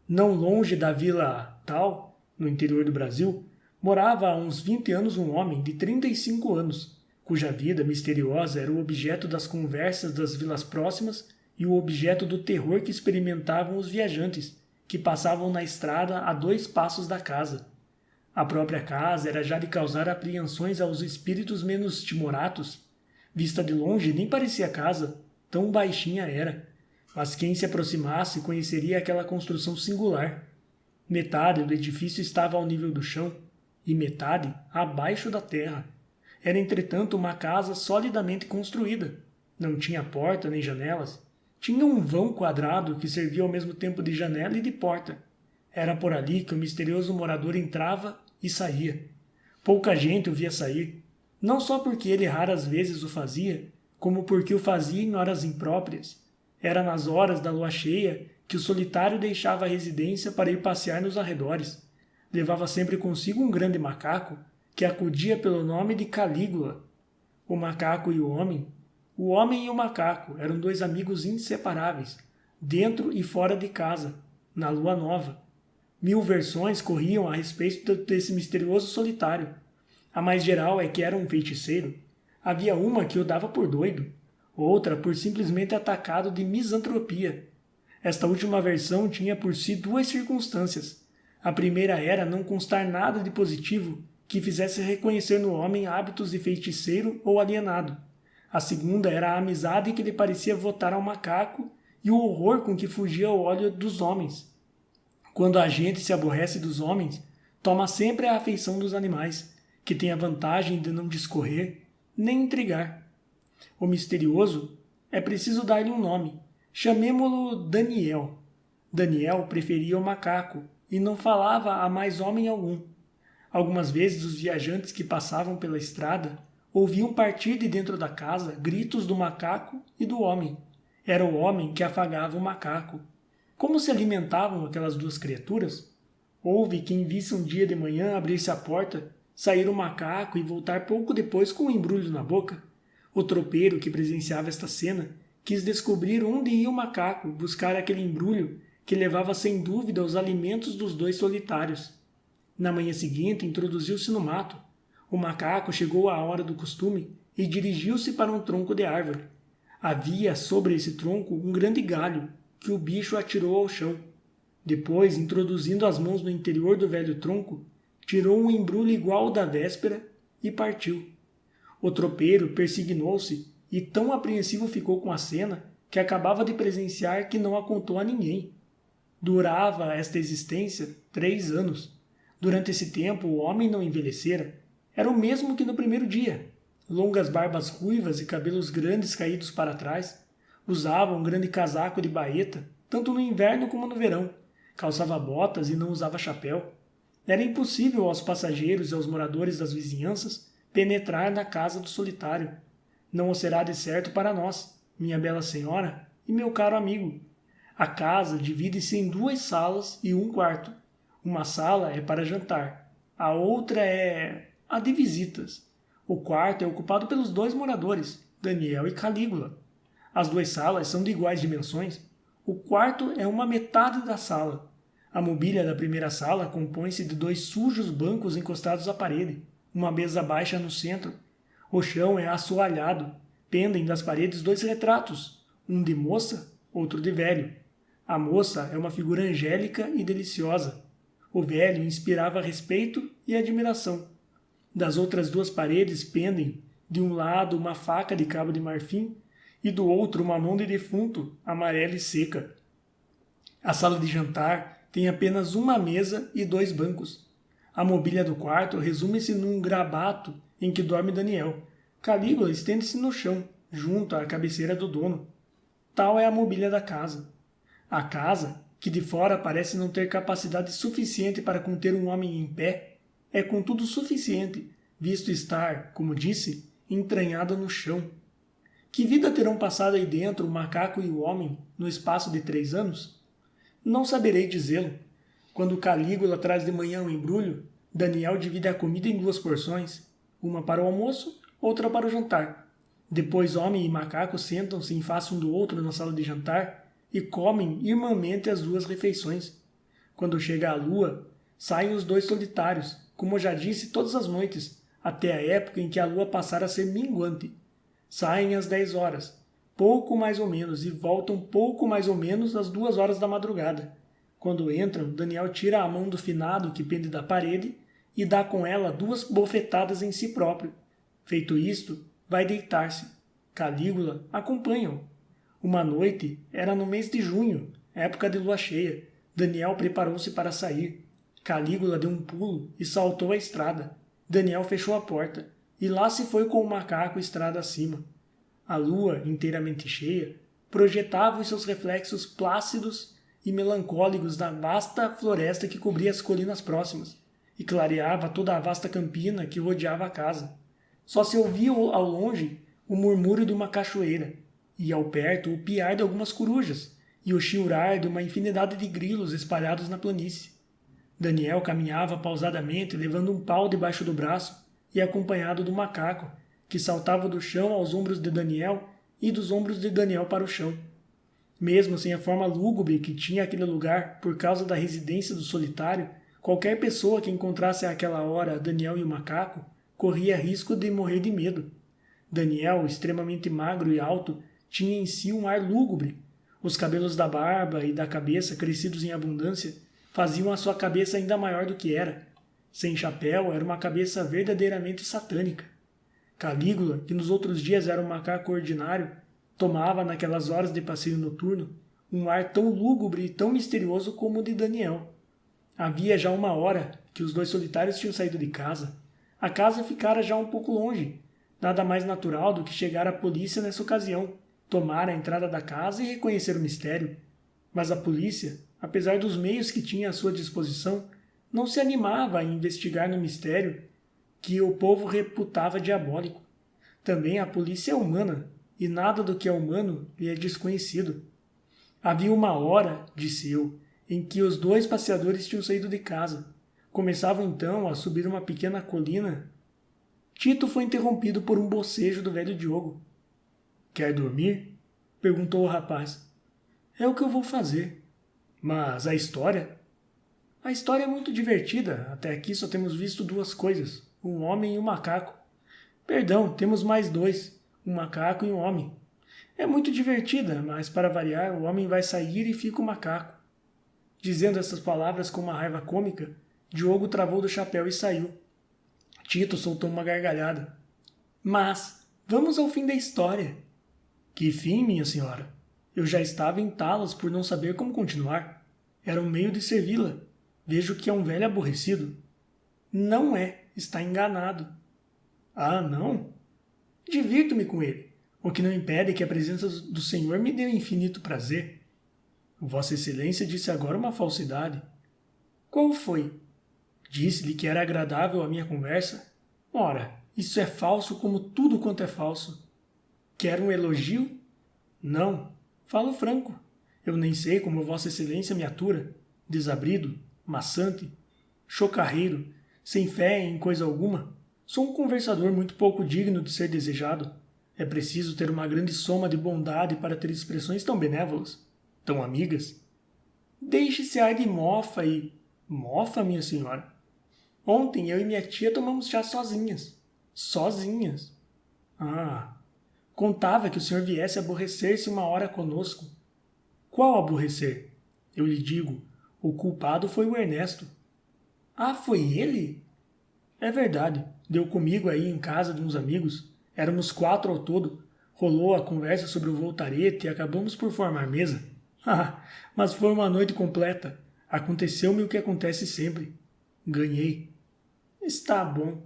Não longe da vila tal, no interior do Brasil, morava há uns 20 anos um homem de 35 anos, cuja vida misteriosa era o objeto das conversas das vilas próximas e o objeto do terror que experimentavam os viajantes, que passavam na estrada a 2 passos da casa. A própria casa era já de causar apreensões aos espíritos menos timoratos. Vista de longe nem parecia casa, tão baixinha era, mas quem se aproximasse conheceria aquela construção singular. Metade do edifício estava ao nível do chão e metade abaixo da terra. Era, entretanto, uma casa solidamente construída. Não tinha porta nem janelas. Tinha um vão quadrado que servia ao mesmo tempo de janela e de porta. Era por ali que o misterioso morador entrava e saía. Pouca gente o via sair, não só porque ele raras vezes o fazia, como porque o fazia em horas impróprias. Era nas horas da lua cheia que o solitário deixava a residência para ir passear nos arredores. Levava sempre consigo um grande macaco, que acudia pelo nome de Calígula. O macaco e o homem e o macaco eram 2 amigos inseparáveis, dentro e fora de casa, na lua nova. 1000 versões corriam a respeito desse misterioso solitário. A mais geral é que era um feiticeiro. Havia uma que o dava por doido, outra por simplesmente atacado de misantropia. Esta última versão tinha por si 2 circunstâncias. A primeira era não constar nada de positivo que fizesse reconhecer no homem hábitos de feiticeiro ou alienado. A segunda era a amizade que lhe parecia votar ao macaco e o horror com que fugia o olho dos homens. Quando a gente se aborrece dos homens, toma sempre a afeição dos animais, que tem a vantagem de não discorrer nem intrigar. O misterioso é preciso dar-lhe um nome. Chamemo-lo Daniel. Daniel preferia o macaco e não falava a mais homem algum. Algumas vezes os viajantes que passavam pela estrada ouviam partir de dentro da casa gritos do macaco e do homem. Era o homem que afagava o macaco. Como se alimentavam aquelas 2 criaturas? Houve quem visse um dia de manhã abrir-se a porta, sair o macaco e voltar pouco depois com um embrulho na boca. O tropeiro que presenciava esta cena quis descobrir onde ia o macaco buscar aquele embrulho que levava sem dúvida os alimentos dos 2 solitários. Na manhã seguinte introduziu-se no mato. O macaco chegou à hora do costume e dirigiu-se para um tronco de árvore. Havia sobre esse tronco um grande galho que o bicho atirou ao chão. Depois, introduzindo as mãos no interior do velho tronco, tirou um embrulho igual ao da véspera e partiu. O tropeiro persignou-se e tão apreensivo ficou com a cena que acabava de presenciar que não a contou a ninguém. Durava esta existência 3 anos. Durante esse tempo o homem não envelhecera. Era o mesmo que no primeiro dia. Longas barbas ruivas e cabelos grandes caídos para trás. Usava um grande casaco de baeta, tanto no inverno como no verão. Calçava botas e não usava chapéu. Era impossível aos passageiros e aos moradores das vizinhanças penetrar na casa do solitário. Não o será de certo para nós, minha bela senhora e meu caro amigo. A casa divide-se em 2 salas e 1 quarto. Uma sala é para jantar, a outra é a de visitas. O quarto é ocupado pelos 2 moradores, Daniel e Calígula. As 2 salas são de iguais dimensões. O quarto é uma metade da sala. A mobília da primeira sala compõe-se de 2 sujos bancos encostados à parede, uma mesa baixa no centro. O chão é assoalhado. Pendem das paredes 2 retratos, um de moça, outro de velho. A moça é uma figura angélica e deliciosa. O velho inspirava respeito e admiração. Das outras 2 paredes pendem, de um lado uma faca de cabo de marfim e do outro uma mão de defunto, amarela e seca. A sala de jantar tem apenas uma mesa e 2 bancos. A mobília do quarto resume-se num grabato em que dorme Daniel. Calígula estende-se no chão, junto à cabeceira do dono. Tal é a mobília da casa. A casa, que de fora parece não ter capacidade suficiente para conter um homem em pé, é contudo suficiente, visto estar, como disse, entranhada no chão. Que vida terão passado aí dentro o macaco e o homem no espaço de 3 anos? Não saberei dizê-lo. Quando Calígula traz de manhã um embrulho, Daniel divide a comida em 2 porções, uma para o almoço, outra para o jantar. Depois homem e macaco sentam-se em face um do outro na sala de jantar e comem irmãmente as 2 refeições. Quando chega a lua, saem os 2 solitários, como eu já disse todas as noites, até a época em que a lua passar a ser minguante. Saem às 10 horas, pouco mais ou menos, e voltam pouco mais ou menos às 2 horas da madrugada. Quando entram, Daniel tira a mão do finado que pende da parede e dá com ela 2 bofetadas em si próprio. Feito isto, vai deitar-se. Calígula acompanha-o. Uma noite, era no mês de junho, época de lua cheia. Daniel preparou-se para sair. Calígula deu um pulo e saltou a estrada. Daniel fechou a porta, e lá se foi com o macaco estrada acima. A lua, inteiramente cheia, projetava os seus reflexos plácidos e melancólicos na vasta floresta que cobria as colinas próximas, e clareava toda a vasta campina que rodeava a casa. Só se ouvia ao longe o murmúrio de uma cachoeira, e ao perto o piar de algumas corujas, e o chiurar de uma infinidade de grilos espalhados na planície. Daniel caminhava pausadamente, levando um pau debaixo do braço, e acompanhado do macaco, que saltava do chão aos ombros de Daniel e dos ombros de Daniel para o chão. Mesmo sem a forma lúgubre que tinha aquele lugar por causa da residência do solitário, qualquer pessoa que encontrasse àquela hora Daniel e o macaco corria risco de morrer de medo. Daniel, extremamente magro e alto, tinha em si um ar lúgubre. Os cabelos da barba e da cabeça, crescidos em abundância, faziam a sua cabeça ainda maior do que era. Sem chapéu, era uma cabeça verdadeiramente satânica. Calígula, que nos outros dias era um macaco ordinário, tomava, naquelas horas de passeio noturno, um ar tão lúgubre e tão misterioso como o de Daniel. Havia já 1 hora que os 2 solitários tinham saído de casa. A casa ficara já um pouco longe. Nada mais natural do que chegar a polícia nessa ocasião, tomar a entrada da casa e reconhecer o mistério. Mas a polícia, apesar dos meios que tinha à sua disposição, não se animava a investigar no mistério que o povo reputava diabólico. Também a polícia é humana, e nada do que é humano lhe é desconhecido. Havia 1 hora, disse eu, em que os 2 passeadores tinham saído de casa. Começavam então a subir uma pequena colina. Tito foi interrompido por um bocejo do velho Diogo. Quer dormir? Perguntou o rapaz. É o que eu vou fazer. Mas a história? A história é muito divertida. Até aqui só temos visto 2 coisas, um homem e um macaco. Perdão, temos mais 2, um macaco e um homem. É muito divertida, mas para variar, o homem vai sair e fica o macaco. Dizendo essas palavras com uma raiva cômica, Diogo travou do chapéu e saiu. Tito soltou uma gargalhada. Mas, vamos ao fim da história. Que fim, minha senhora? Eu já estava em talas por não saber como continuar. Era um meio de servi-la. Vejo que é um velho aborrecido. Não é, está enganado. Ah, não? Divirto-me com ele, o que não impede que a presença do Senhor me dê um infinito prazer. Vossa Excelência disse agora uma falsidade. Qual foi? Disse-lhe que era agradável a minha conversa? Ora, isso é falso como tudo quanto é falso. Quer um elogio? Não, falo franco. Eu nem sei como Vossa Excelência me atura. Desabrido, maçante, chocarreiro, sem fé em coisa alguma. Sou um conversador muito pouco digno de ser desejado. É preciso ter uma grande soma de bondade para ter expressões tão benévolas, tão amigas. Deixe-se ar de mofa e... Mofa, minha senhora? Ontem eu e minha tia tomamos chá sozinhas. Sozinhas. Ah, contava que o senhor viesse aborrecer-se 1 hora conosco. Qual aborrecer? Eu lhe digo, o culpado foi o Ernesto. Ah, foi ele? É verdade, deu comigo aí em casa de uns amigos. Éramos 4 ao todo. Rolou a conversa sobre o voltarete e acabamos por formar mesa. Mas foi uma noite completa. Aconteceu-me o que acontece sempre. Ganhei. Está bom.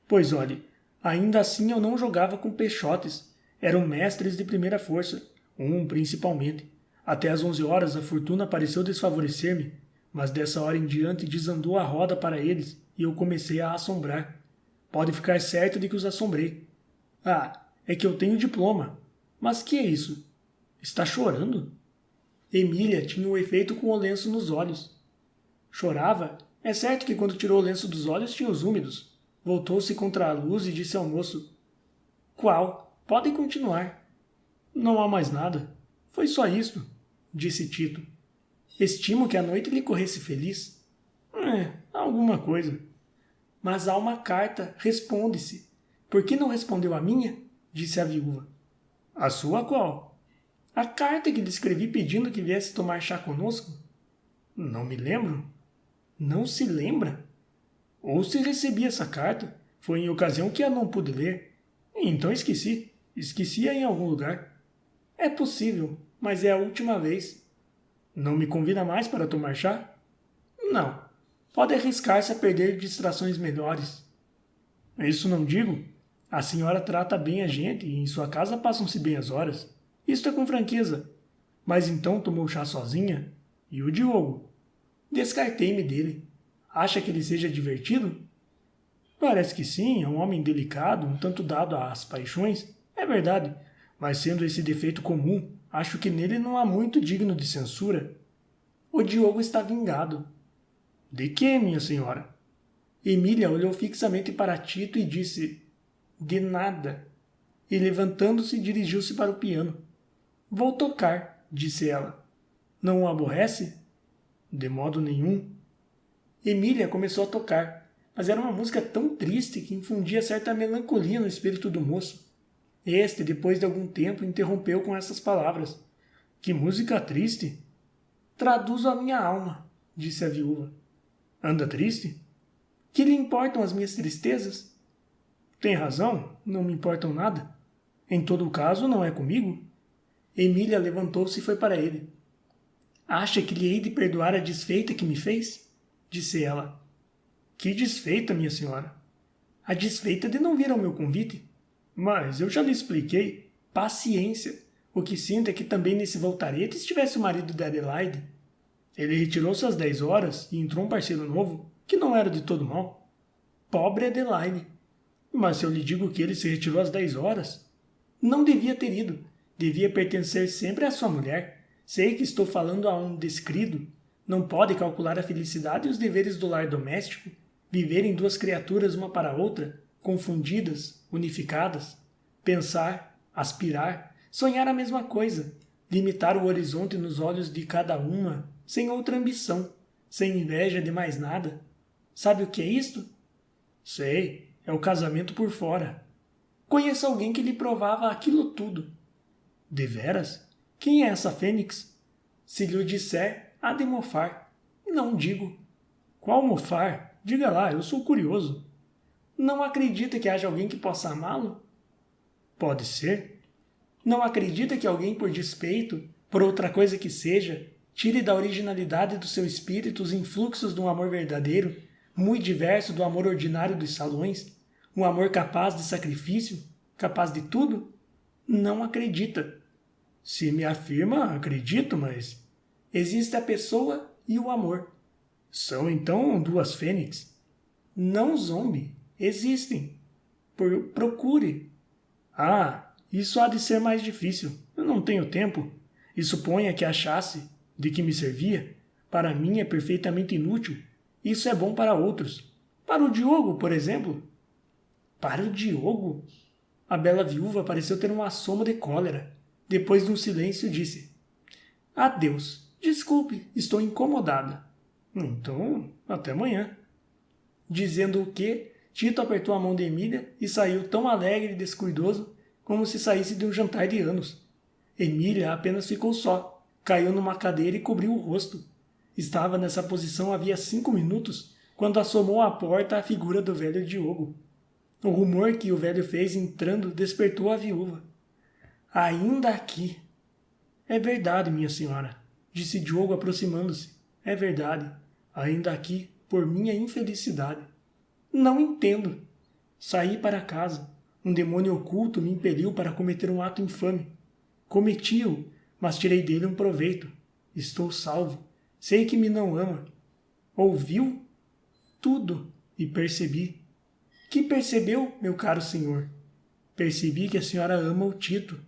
Pois olhe, ainda assim eu não jogava com peixotes. Eram mestres de primeira força, um principalmente. Até às 11 horas a fortuna pareceu desfavorecer-me, mas dessa hora em diante desandou a roda para eles e eu comecei a assombrar. Pode ficar certo de que os assombrei. Ah, é que eu tenho diploma. Mas que é isso? Está chorando? Emília tinha um efeito com o lenço nos olhos. Chorava? É certo que quando tirou o lenço dos olhos tinha os úmidos. Voltou-se contra a luz e disse ao moço: Qual? Podem continuar. Não há mais nada. Foi só isto, disse Tito. Estimo que a noite lhe corresse feliz. Alguma coisa. Mas há uma carta, responde-se. Por que não respondeu a minha? Disse a viúva. A sua qual? A carta que lhe escrevi pedindo que viesse tomar chá conosco? Não me lembro. Não se lembra? Ou se recebi essa carta, foi em ocasião que a não pude ler. Então esqueci. Esqueci-a em algum lugar. É possível, mas é a última vez. Não me convida mais para tomar chá? Não. Pode arriscar-se a perder distrações melhores. Isso não digo. A senhora trata bem a gente e em sua casa passam-se bem as horas. Isto é com franqueza. Mas então tomou chá sozinha? E o Diogo? Descartei-me dele. Acha que ele seja divertido? Parece que sim, é um homem delicado, um tanto dado às paixões. É verdade, mas sendo esse defeito comum, acho que nele não há muito digno de censura. O Diogo está vingado. De que, minha senhora? Emília olhou fixamente para Tito e disse: De nada. E levantando-se, dirigiu-se para o piano. Vou tocar, disse ela. Não o aborrece? De modo nenhum. Emília começou a tocar, mas era uma música tão triste que infundia certa melancolia no espírito do moço. Este, depois de algum tempo, interrompeu com essas palavras: Que música triste! Traduzo a minha alma, disse a viúva. Anda triste? Que lhe importam as minhas tristezas? Tem razão, não me importam nada. Em todo caso, não é comigo. Emília levantou-se e foi para ele. Acha que lhe hei de perdoar a desfeita que me fez? Disse ela. Que desfeita, minha senhora? A desfeita de não vir ao meu convite. Mas eu já lhe expliquei. Paciência. O que sinto é que também nesse voltarete estivesse o marido de Adelaide. Ele retirou-se às 10 horas e entrou um parceiro novo, que não era de todo mal. Pobre Adelaide. Mas se eu lhe digo que ele se retirou às 10 horas, não devia ter ido. Devia pertencer sempre à sua mulher. Sei que estou falando a um descrido. Não pode calcular a felicidade e os deveres do lar doméstico, viverem duas criaturas uma para a outra, confundidas, unificadas, pensar, aspirar, sonhar a mesma coisa, limitar o horizonte nos olhos de cada uma, sem outra ambição, sem inveja de mais nada. Sabe o que é isto? Sei, é o casamento por fora. Conheço alguém que lhe provava aquilo tudo. Deveras? Quem é essa fênix? Se lhe o disser, há de mofar. Não digo. Qual mofar? Diga lá, eu sou curioso. Não acredita que haja alguém que possa amá-lo? Pode ser. Não acredita que alguém por despeito, por outra coisa que seja, tire da originalidade do seu espírito os influxos de um amor verdadeiro, muito diverso do amor ordinário dos salões, um amor capaz de sacrifício, capaz de tudo? Não acredita. Se me afirma, acredito, mas existe a pessoa e o amor. São então duas fênix? Não zombe, existem. Procure. Ah, isso há de ser mais difícil. Eu não tenho tempo. E suponha que achasse de que me servia. Para mim é perfeitamente inútil. Isso é bom para outros. Para o Diogo, por exemplo. Para o Diogo? A bela viúva pareceu ter um assomo de cólera. Depois de um silêncio, disse: Adeus. Desculpe, estou incomodada. Então, até amanhã. Dizendo o que, Tito apertou a mão de Emília e saiu tão alegre e descuidoso como se saísse de um jantar de anos. Emília apenas ficou só, caiu numa cadeira e cobriu o rosto. Estava nessa posição havia 5 minutos, quando assomou à porta a figura do velho Diogo. O rumor que o velho fez entrando despertou a viúva. Ainda aqui. É verdade, minha senhora, disse Diogo aproximando-se. É verdade. Ainda aqui, por minha infelicidade. Não entendo. Saí para casa. Um demônio oculto me impeliu para cometer um ato infame. Cometi-o, mas tirei dele um proveito. Estou salvo. Sei que me não ama. Ouviu? Tudo. E percebi. Que percebeu, meu caro senhor? Percebi que a senhora ama o Tito.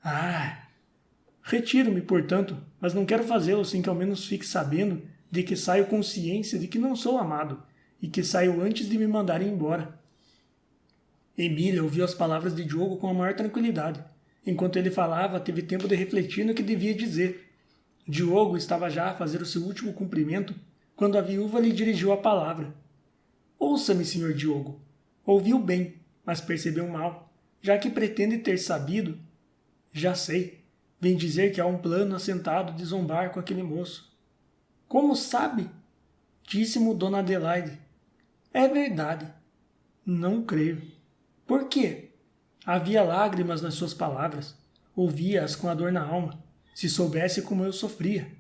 Ah! Retiro-me, portanto, mas não quero fazê-lo sem que ao menos fique sabendo de que saio com ciência de que não sou amado, e que saio antes de me mandarem embora. Emília ouviu as palavras de Diogo com a maior tranquilidade. Enquanto ele falava, teve tempo de refletir no que devia dizer. Diogo estava já a fazer o seu último cumprimento, quando a viúva lhe dirigiu a palavra. Ouça-me, Sr. Diogo. Ouviu bem, mas percebeu mal, já que pretende ter sabido. Já sei. Vem dizer que há um plano assentado de zombar com aquele moço. Como sabe? Disse-mo Dona Adelaide. É verdade. Não creio. Por quê? Havia lágrimas nas suas palavras. Ouvia-as com a dor na alma. Se soubesse como eu sofria.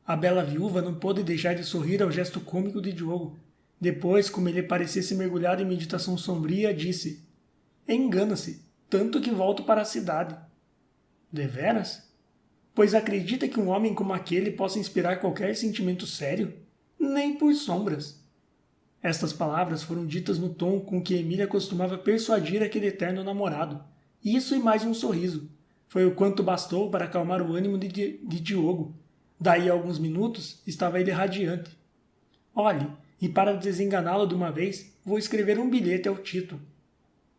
A bela viúva não pôde deixar de sorrir ao gesto cômico de Diogo. Depois, como ele parecesse mergulhado em meditação sombria, disse: Engana-se, tanto que volto para a cidade. Deveras? Pois acredita que um homem como aquele possa inspirar qualquer sentimento sério? Nem por sombras. Estas palavras foram ditas no tom com que Emília costumava persuadir aquele eterno namorado. Isso e mais um sorriso. Foi o quanto bastou para acalmar o ânimo de Diogo. Daí a alguns minutos estava ele radiante. Olhe, e para desenganá-lo de uma vez, vou escrever um bilhete ao Tito.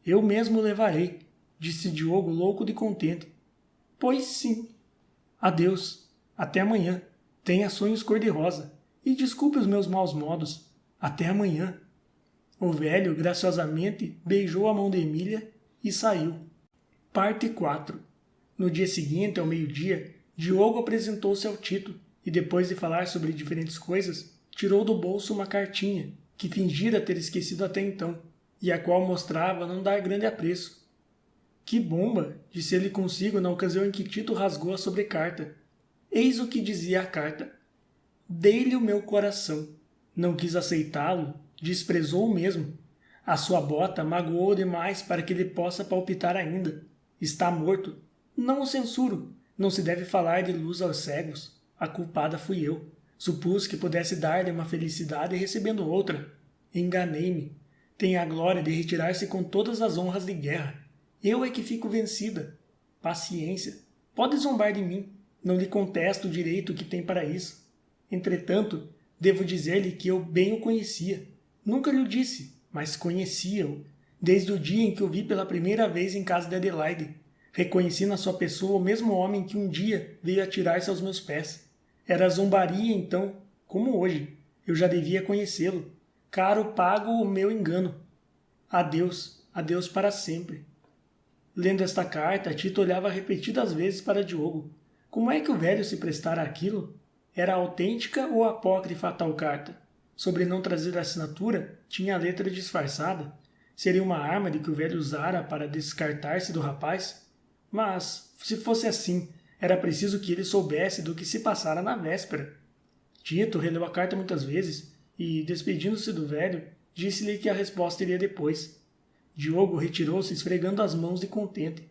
Eu mesmo o levarei, disse Diogo louco de contente. Pois sim. Adeus. Até amanhã. Tenha sonhos cor-de-rosa. E desculpe os meus maus modos. Até amanhã. O velho, graciosamente, beijou a mão de Emília e saiu. Parte 4. No dia seguinte, ao meio-dia, Diogo apresentou-se ao Tito e, depois de falar sobre diferentes coisas, tirou do bolso uma cartinha que fingira ter esquecido até então e a qual mostrava não dar grande apreço. Que bomba! Disse ele consigo na ocasião em que Tito rasgou a sobrecarta. Eis o que dizia a carta. Dei-lhe o meu coração. Não quis aceitá-lo, desprezou-o mesmo. A sua bota magoou demais para que ele possa palpitar ainda. Está morto. Não o censuro. Não se deve falar de luz aos cegos. A culpada fui eu. Supus que pudesse dar-lhe uma felicidade recebendo outra. Enganei-me. Tem a glória de retirar-se com todas as honras de guerra. Eu é que fico vencida. Paciência. Pode zombar de mim. Não lhe contesto o direito que tem para isso. Entretanto, devo dizer-lhe que eu bem o conhecia. Nunca lhe o disse, mas conhecia-o, desde o dia em que o vi pela primeira vez em casa de Adelaide. Reconheci na sua pessoa o mesmo homem que um dia veio atirar-se aos meus pés. Era zombaria então, como hoje. Eu já devia conhecê-lo. Caro pago o meu engano. Adeus, adeus para sempre. Lendo esta carta, Tito olhava repetidas vezes para Diogo. Como é que o velho se prestara àquilo? Era autêntica ou apócrifa a tal carta? Sobre não trazer a assinatura, tinha a letra disfarçada. Seria uma arma de que o velho usara para descartar-se do rapaz? Mas, se fosse assim, era preciso que ele soubesse do que se passara na véspera. Tito releu a carta muitas vezes e, despedindo-se do velho, disse-lhe que a resposta iria depois. Diogo retirou-se esfregando as mãos de contente.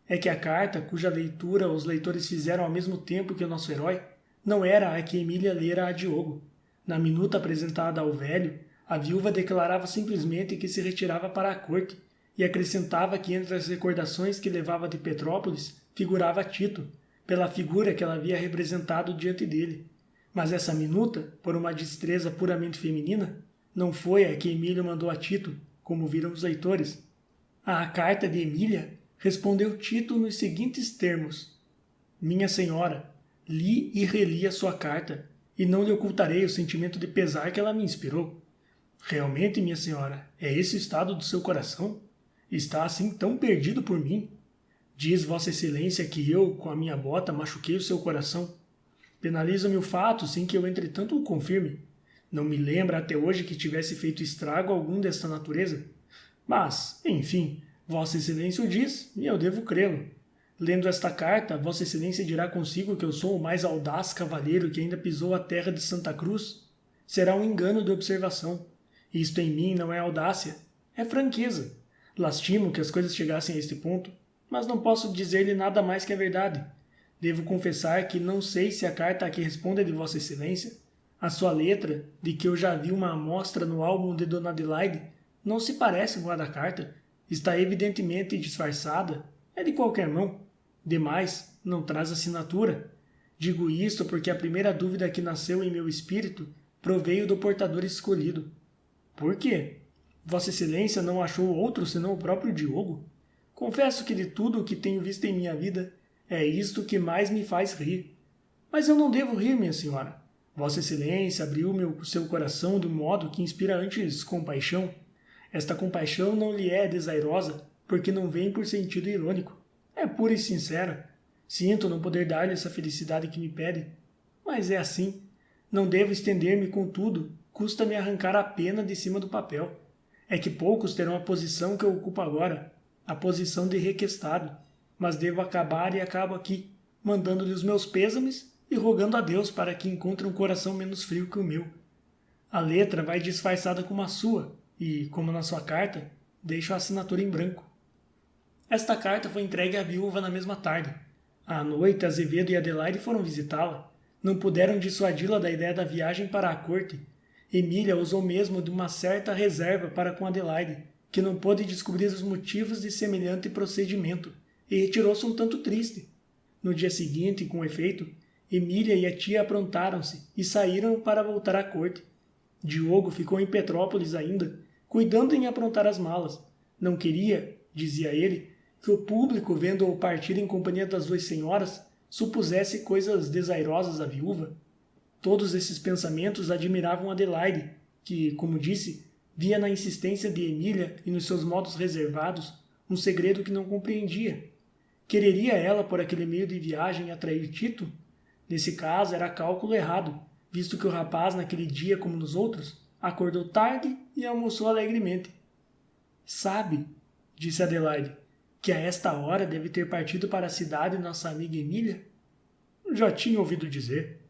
É que a carta, cuja leitura os leitores fizeram ao mesmo tempo que o nosso herói, não era a que Emília lera a Diogo. Na minuta apresentada ao velho, a viúva declarava simplesmente que se retirava para a corte e acrescentava que entre as recordações que levava de Petrópolis figurava Tito, pela figura que ela havia representado diante dele. Mas essa minuta, por uma destreza puramente feminina, não foi a que Emília mandou a Tito, como viram os leitores. À carta de Emília, respondeu Tito nos seguintes termos. Minha senhora, li e reli a sua carta, e não lhe ocultarei o sentimento de pesar que ela me inspirou. Realmente, minha senhora, é esse o estado do seu coração? Está assim tão perdido por mim? Diz Vossa Excelência que eu, com a minha bota, machuquei o seu coração. Penaliza-me o fato sem que eu, entretanto, o confirme. Não me lembra até hoje que tivesse feito estrago algum desta natureza. Mas, enfim, Vossa Excelência o diz, e eu devo crê-lo. Lendo esta carta, Vossa Excelência dirá consigo que eu sou o mais audaz cavalheiro que ainda pisou a terra de Santa Cruz? Será um engano de observação. Isto em mim não é audácia, é franqueza. Lastimo que as coisas chegassem a este ponto, mas não posso dizer-lhe nada mais que a verdade. Devo confessar que não sei se a carta a que responde é de Vossa Excelência. A sua letra, de que eu já vi uma amostra no álbum de Dona Adelaide, não se parece com a da carta. Está evidentemente disfarçada. É de qualquer mão. Demais, não traz assinatura. Digo isto porque a primeira dúvida que nasceu em meu espírito proveio do portador escolhido. Por quê? Vossa Excelência não achou outro senão o próprio Diogo? Confesso que de tudo o que tenho visto em minha vida, é isto que mais me faz rir. Mas eu não devo rir, minha senhora. Vossa Excelência abriu seu coração de um modo que inspira antes compaixão. Esta compaixão não lhe é desairosa, porque não vem por sentido irônico. É pura e sincera. Sinto não poder dar-lhe essa felicidade que me pede. Mas é assim. Não devo estender-me, contudo, custa-me arrancar a pena de cima do papel. É que poucos terão a posição que eu ocupo agora, a posição de requestado. Mas devo acabar e acabo aqui, mandando-lhe os meus pêsames e rogando a Deus para que encontre um coração menos frio que o meu. A letra vai disfarçada como a sua, e, como na sua carta, deixo a assinatura em branco. Esta carta foi entregue à viúva na mesma tarde. À noite, Azevedo e Adelaide foram visitá-la. Não puderam dissuadi-la da ideia da viagem para a corte. Emília usou mesmo de uma certa reserva para com Adelaide, que não pôde descobrir os motivos de semelhante procedimento, e retirou-se um tanto triste. No dia seguinte, com efeito, Emília e a tia aprontaram-se e saíram para voltar à corte. Diogo ficou em Petrópolis ainda, cuidando em aprontar as malas. Não queria, dizia ele, que o público, vendo-o partir em companhia das duas senhoras, supusesse coisas desairosas à viúva. Todos esses pensamentos admiravam Adelaide, que, como disse, via na insistência de Emília e nos seus modos reservados um segredo que não compreendia. Quereria ela, por aquele meio de viagem, atrair Tito? Nesse caso, era cálculo errado, visto que o rapaz, naquele dia como nos outros, acordou tarde e almoçou alegremente. Sabe, disse Adelaide, que a esta hora deve ter partido para a cidade nossa amiga Emília? Já tinha ouvido dizer.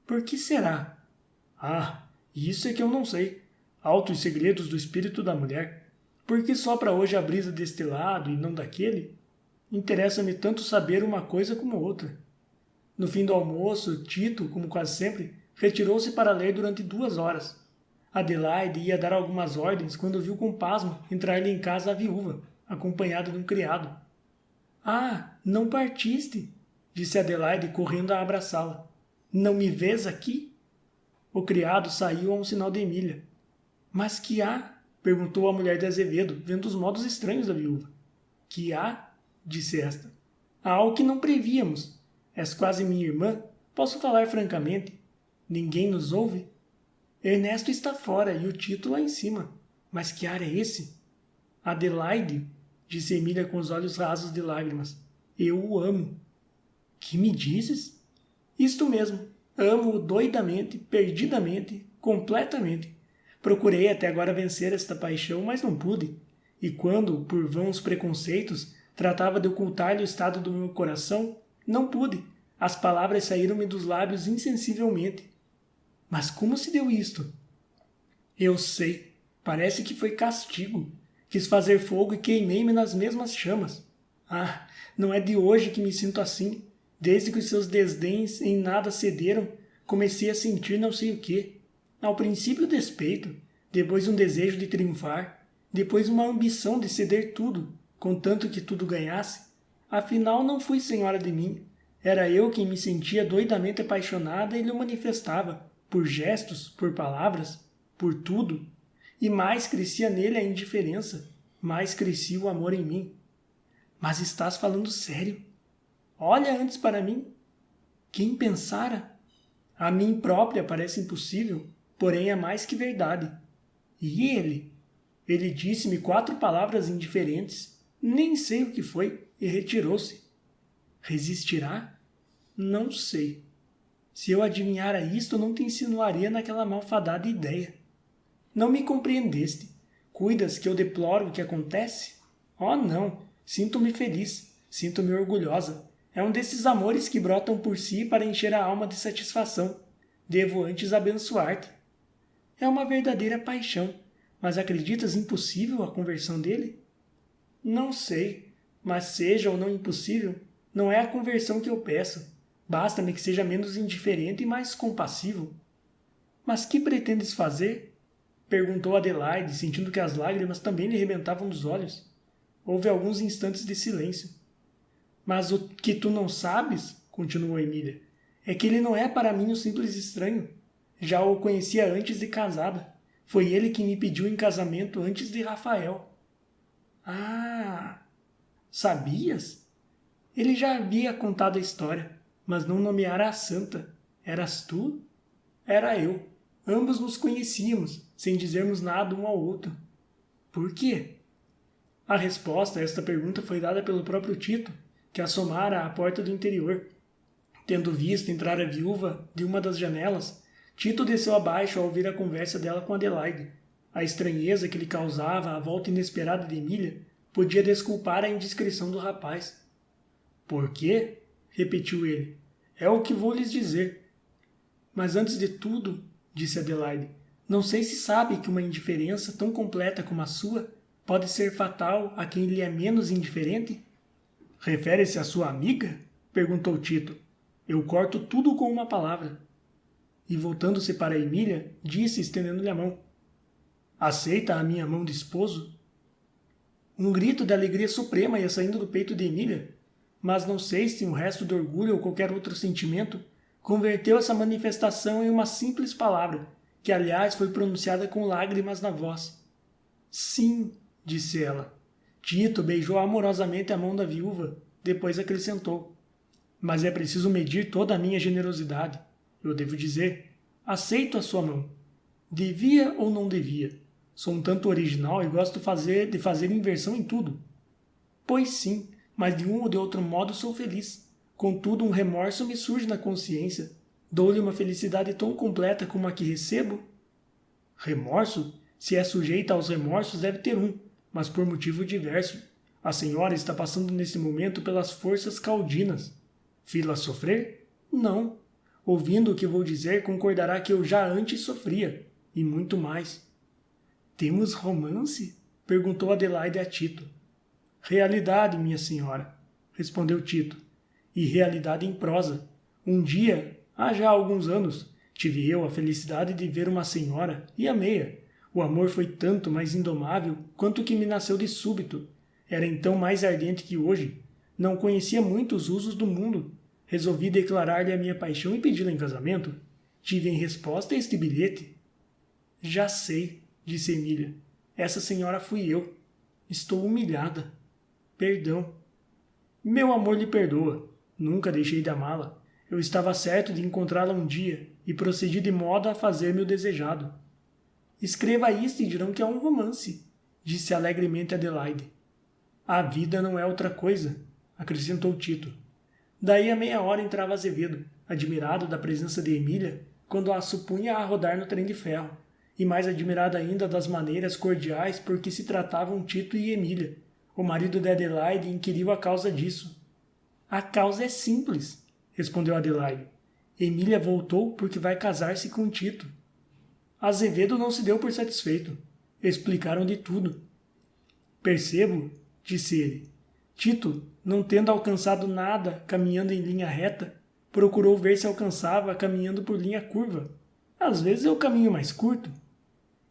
Por que será? Ah, isso é que eu não sei. Altos segredos do espírito da mulher. Por que sopra hoje a brisa deste lado e não daquele? Interessa-me tanto saber uma coisa como outra. No fim do almoço, Tito, como quase sempre, retirou-se para ler durante 2 horas. Adelaide ia dar algumas ordens quando viu com pasmo entrar-lhe em casa a viúva, acompanhada de um criado. Ah, não partiste, disse Adelaide, correndo a abraçá-la. Não me vês aqui? O criado saiu a um sinal de Emília. Mas que há? Perguntou a mulher de Azevedo, vendo os modos estranhos da viúva. Que há? Disse esta. Há algo que não prevíamos. És quase minha irmã. Posso falar francamente. Ninguém nos ouve? Ernesto está fora e o Tito lá em cima. Mas que ar é esse? Adelaide, disse Emília com os olhos rasos de lágrimas. Eu o amo. Que me dizes? Isto mesmo. Amo-o doidamente, perdidamente, completamente. Procurei até agora vencer esta paixão, mas não pude. E quando, por vãos preconceitos, tratava de ocultar-lhe o estado do meu coração, não pude. As palavras saíram-me dos lábios insensivelmente. Mas como se deu isto? Eu sei. Parece que foi castigo. Quis fazer fogo e queimei-me nas mesmas chamas. Ah, não é de hoje que me sinto assim. Desde que os seus desdéns em nada cederam, comecei a sentir não sei o quê. Ao princípio despeito, depois um desejo de triunfar, depois uma ambição de ceder tudo, contanto que tudo ganhasse. Afinal, não fui senhora de mim. Era eu quem me sentia doidamente apaixonada e lhe manifestava, por gestos, por palavras, por tudo. E mais crescia nele a indiferença, mais crescia o amor em mim. Mas estás falando sério? Olha antes para mim. Quem pensara? A mim própria parece impossível, porém é mais que verdade. E ele? Ele disse-me 4 palavras indiferentes, nem sei o que foi, e retirou-se. Resistirá? Não sei. Se eu adivinhara isto, não te insinuaria naquela malfadada ideia. Não me compreendeste. Cuidas que eu deploro o que acontece? Oh, não. Sinto-me feliz. Sinto-me orgulhosa. É um desses amores que brotam por si para encher a alma de satisfação. Devo antes abençoar-te. É uma verdadeira paixão, mas acreditas impossível a conversão dele? Não sei, mas seja ou não impossível, não é a conversão que eu peço. Basta-me que seja menos indiferente e mais compassivo. Mas que pretendes fazer? Perguntou Adelaide, sentindo que as lágrimas também lhe rebentavam dos olhos. Houve alguns instantes de silêncio. Mas o que tu não sabes, continuou Emília, É que ele não é para mim um simples estranho. Já o conhecia antes de casada. Foi ele que me pediu em casamento antes de Rafael. Ah, sabias? Ele já havia contado a história, mas não nomeara a santa. Eras tu? Era eu. Ambos nos conhecíamos, sem dizermos nada um ao outro. Por quê? A resposta a esta pergunta foi dada pelo próprio Tito, que assomara à porta do interior. Tendo visto entrar a viúva de uma das janelas, Tito desceu abaixo ao ouvir a conversa dela com Adelaide. A estranheza que lhe causava a volta inesperada de Emília podia desculpar a indiscrição do rapaz. Por quê? Repetiu ele. É o que vou lhes dizer. Mas antes de tudo, disse Adelaide, não sei se sabe que uma indiferença tão completa como a sua pode ser fatal a quem lhe é menos indiferente? Refere-se à sua amiga? Perguntou Tito. Eu corto tudo com uma palavra. E voltando-se para Emília, disse, estendendo-lhe a mão. Aceita a minha mão de esposo? Um grito de alegria suprema ia saindo do peito de Emília, mas não sei se um resto de orgulho ou qualquer outro sentimento converteu essa manifestação em uma simples palavra, que aliás foi pronunciada com lágrimas na voz. Sim, disse ela. Tito beijou amorosamente a mão da viúva, depois acrescentou. Mas é preciso medir toda a minha generosidade. Eu devo dizer, aceito a sua mão. Devia ou não devia? Sou um tanto original e gosto de fazer inversão em tudo. Pois sim, mas de um ou de outro modo sou feliz. Contudo, um remorso me surge na consciência. Dou-lhe uma felicidade tão completa como a que recebo? Remorso? Se é sujeita aos remorsos, deve ter um, mas por motivo diverso. A senhora está passando nesse momento pelas forças caudinas. Fi-la sofrer? Não. Ouvindo o que vou dizer, concordará que eu já antes sofria, e muito mais. Temos romance? Perguntou Adelaide a Tito. Realidade, minha senhora, respondeu Tito, e realidade em prosa. Um dia, há já alguns anos, tive eu a felicidade de ver uma senhora e amei-a. O amor foi tanto mais indomável quanto que me nasceu de súbito. Era então mais ardente que hoje. Não conhecia muito os usos do mundo. Resolvi declarar-lhe a minha paixão e pedi-la em casamento. Tive em resposta este bilhete. Já sei, disse Emília. Essa senhora fui eu. Estou humilhada. Perdão. Meu amor lhe perdoa. Nunca deixei de amá-la. Eu estava certo de encontrá-la um dia e procedi de modo a fazer-me o desejado. Escreva isto e dirão que é um romance, disse alegremente Adelaide. A vida não é outra coisa, acrescentou Tito. Daí a meia hora entrava Azevedo, admirado da presença de Emília, quando a supunha a rodar no trem de ferro, e mais admirado ainda das maneiras cordiais por que se tratavam Tito e Emília. O marido de Adelaide inquiriu a causa disso. A causa é simples, respondeu Adelaide. Emília voltou porque vai casar-se com Tito. Azevedo não se deu por satisfeito. Explicaram de tudo. Percebo, disse ele. Tito, não tendo alcançado nada caminhando em linha reta, procurou ver se alcançava caminhando por linha curva. Às vezes é o caminho mais curto.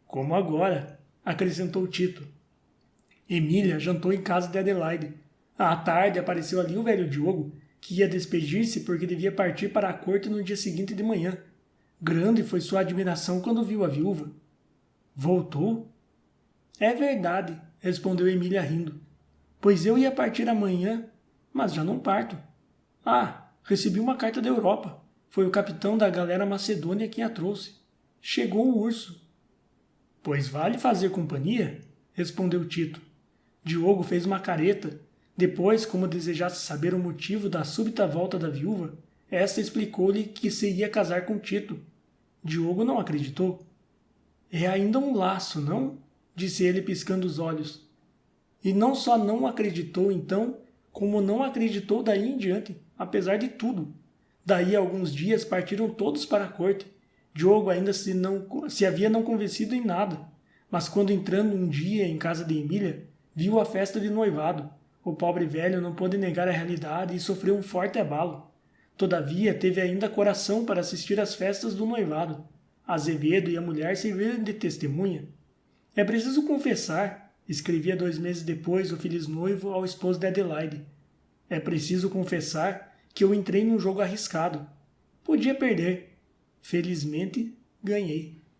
Como agora, acrescentou Tito. Emília jantou em casa de Adelaide. À tarde apareceu ali o velho Diogo, que ia despedir-se porque devia partir para a corte no dia seguinte de manhã. Grande foi sua admiração quando viu a viúva. Voltou? É verdade, respondeu Emília rindo. Pois eu ia partir amanhã, mas já não parto. Ah, recebi uma carta da Europa. Foi o capitão da galera macedônia quem a trouxe. Chegou o urso. Pois vale fazer companhia? Respondeu Tito. Diogo fez uma careta. Depois, como desejasse saber o motivo da súbita volta da viúva, esta explicou-lhe que se ia casar com Tito. Diogo não acreditou. É ainda um laço, não? Disse ele piscando os olhos. E não só não acreditou então, como não acreditou daí em diante, apesar de tudo. Daí a alguns dias partiram todos para a corte. Diogo ainda se havia não convencido em nada, mas quando entrando um dia em casa de Emília, viu a festa de noivado. O pobre velho não pôde negar a realidade e sofreu um forte abalo. Todavia, teve ainda coração para assistir às festas do noivado. Azevedo e a mulher serviram de testemunha. É preciso confessar, escrevia 2 meses depois o feliz noivo ao esposo de Adelaide. É preciso confessar que eu entrei num jogo arriscado. Podia perder. Felizmente, ganhei.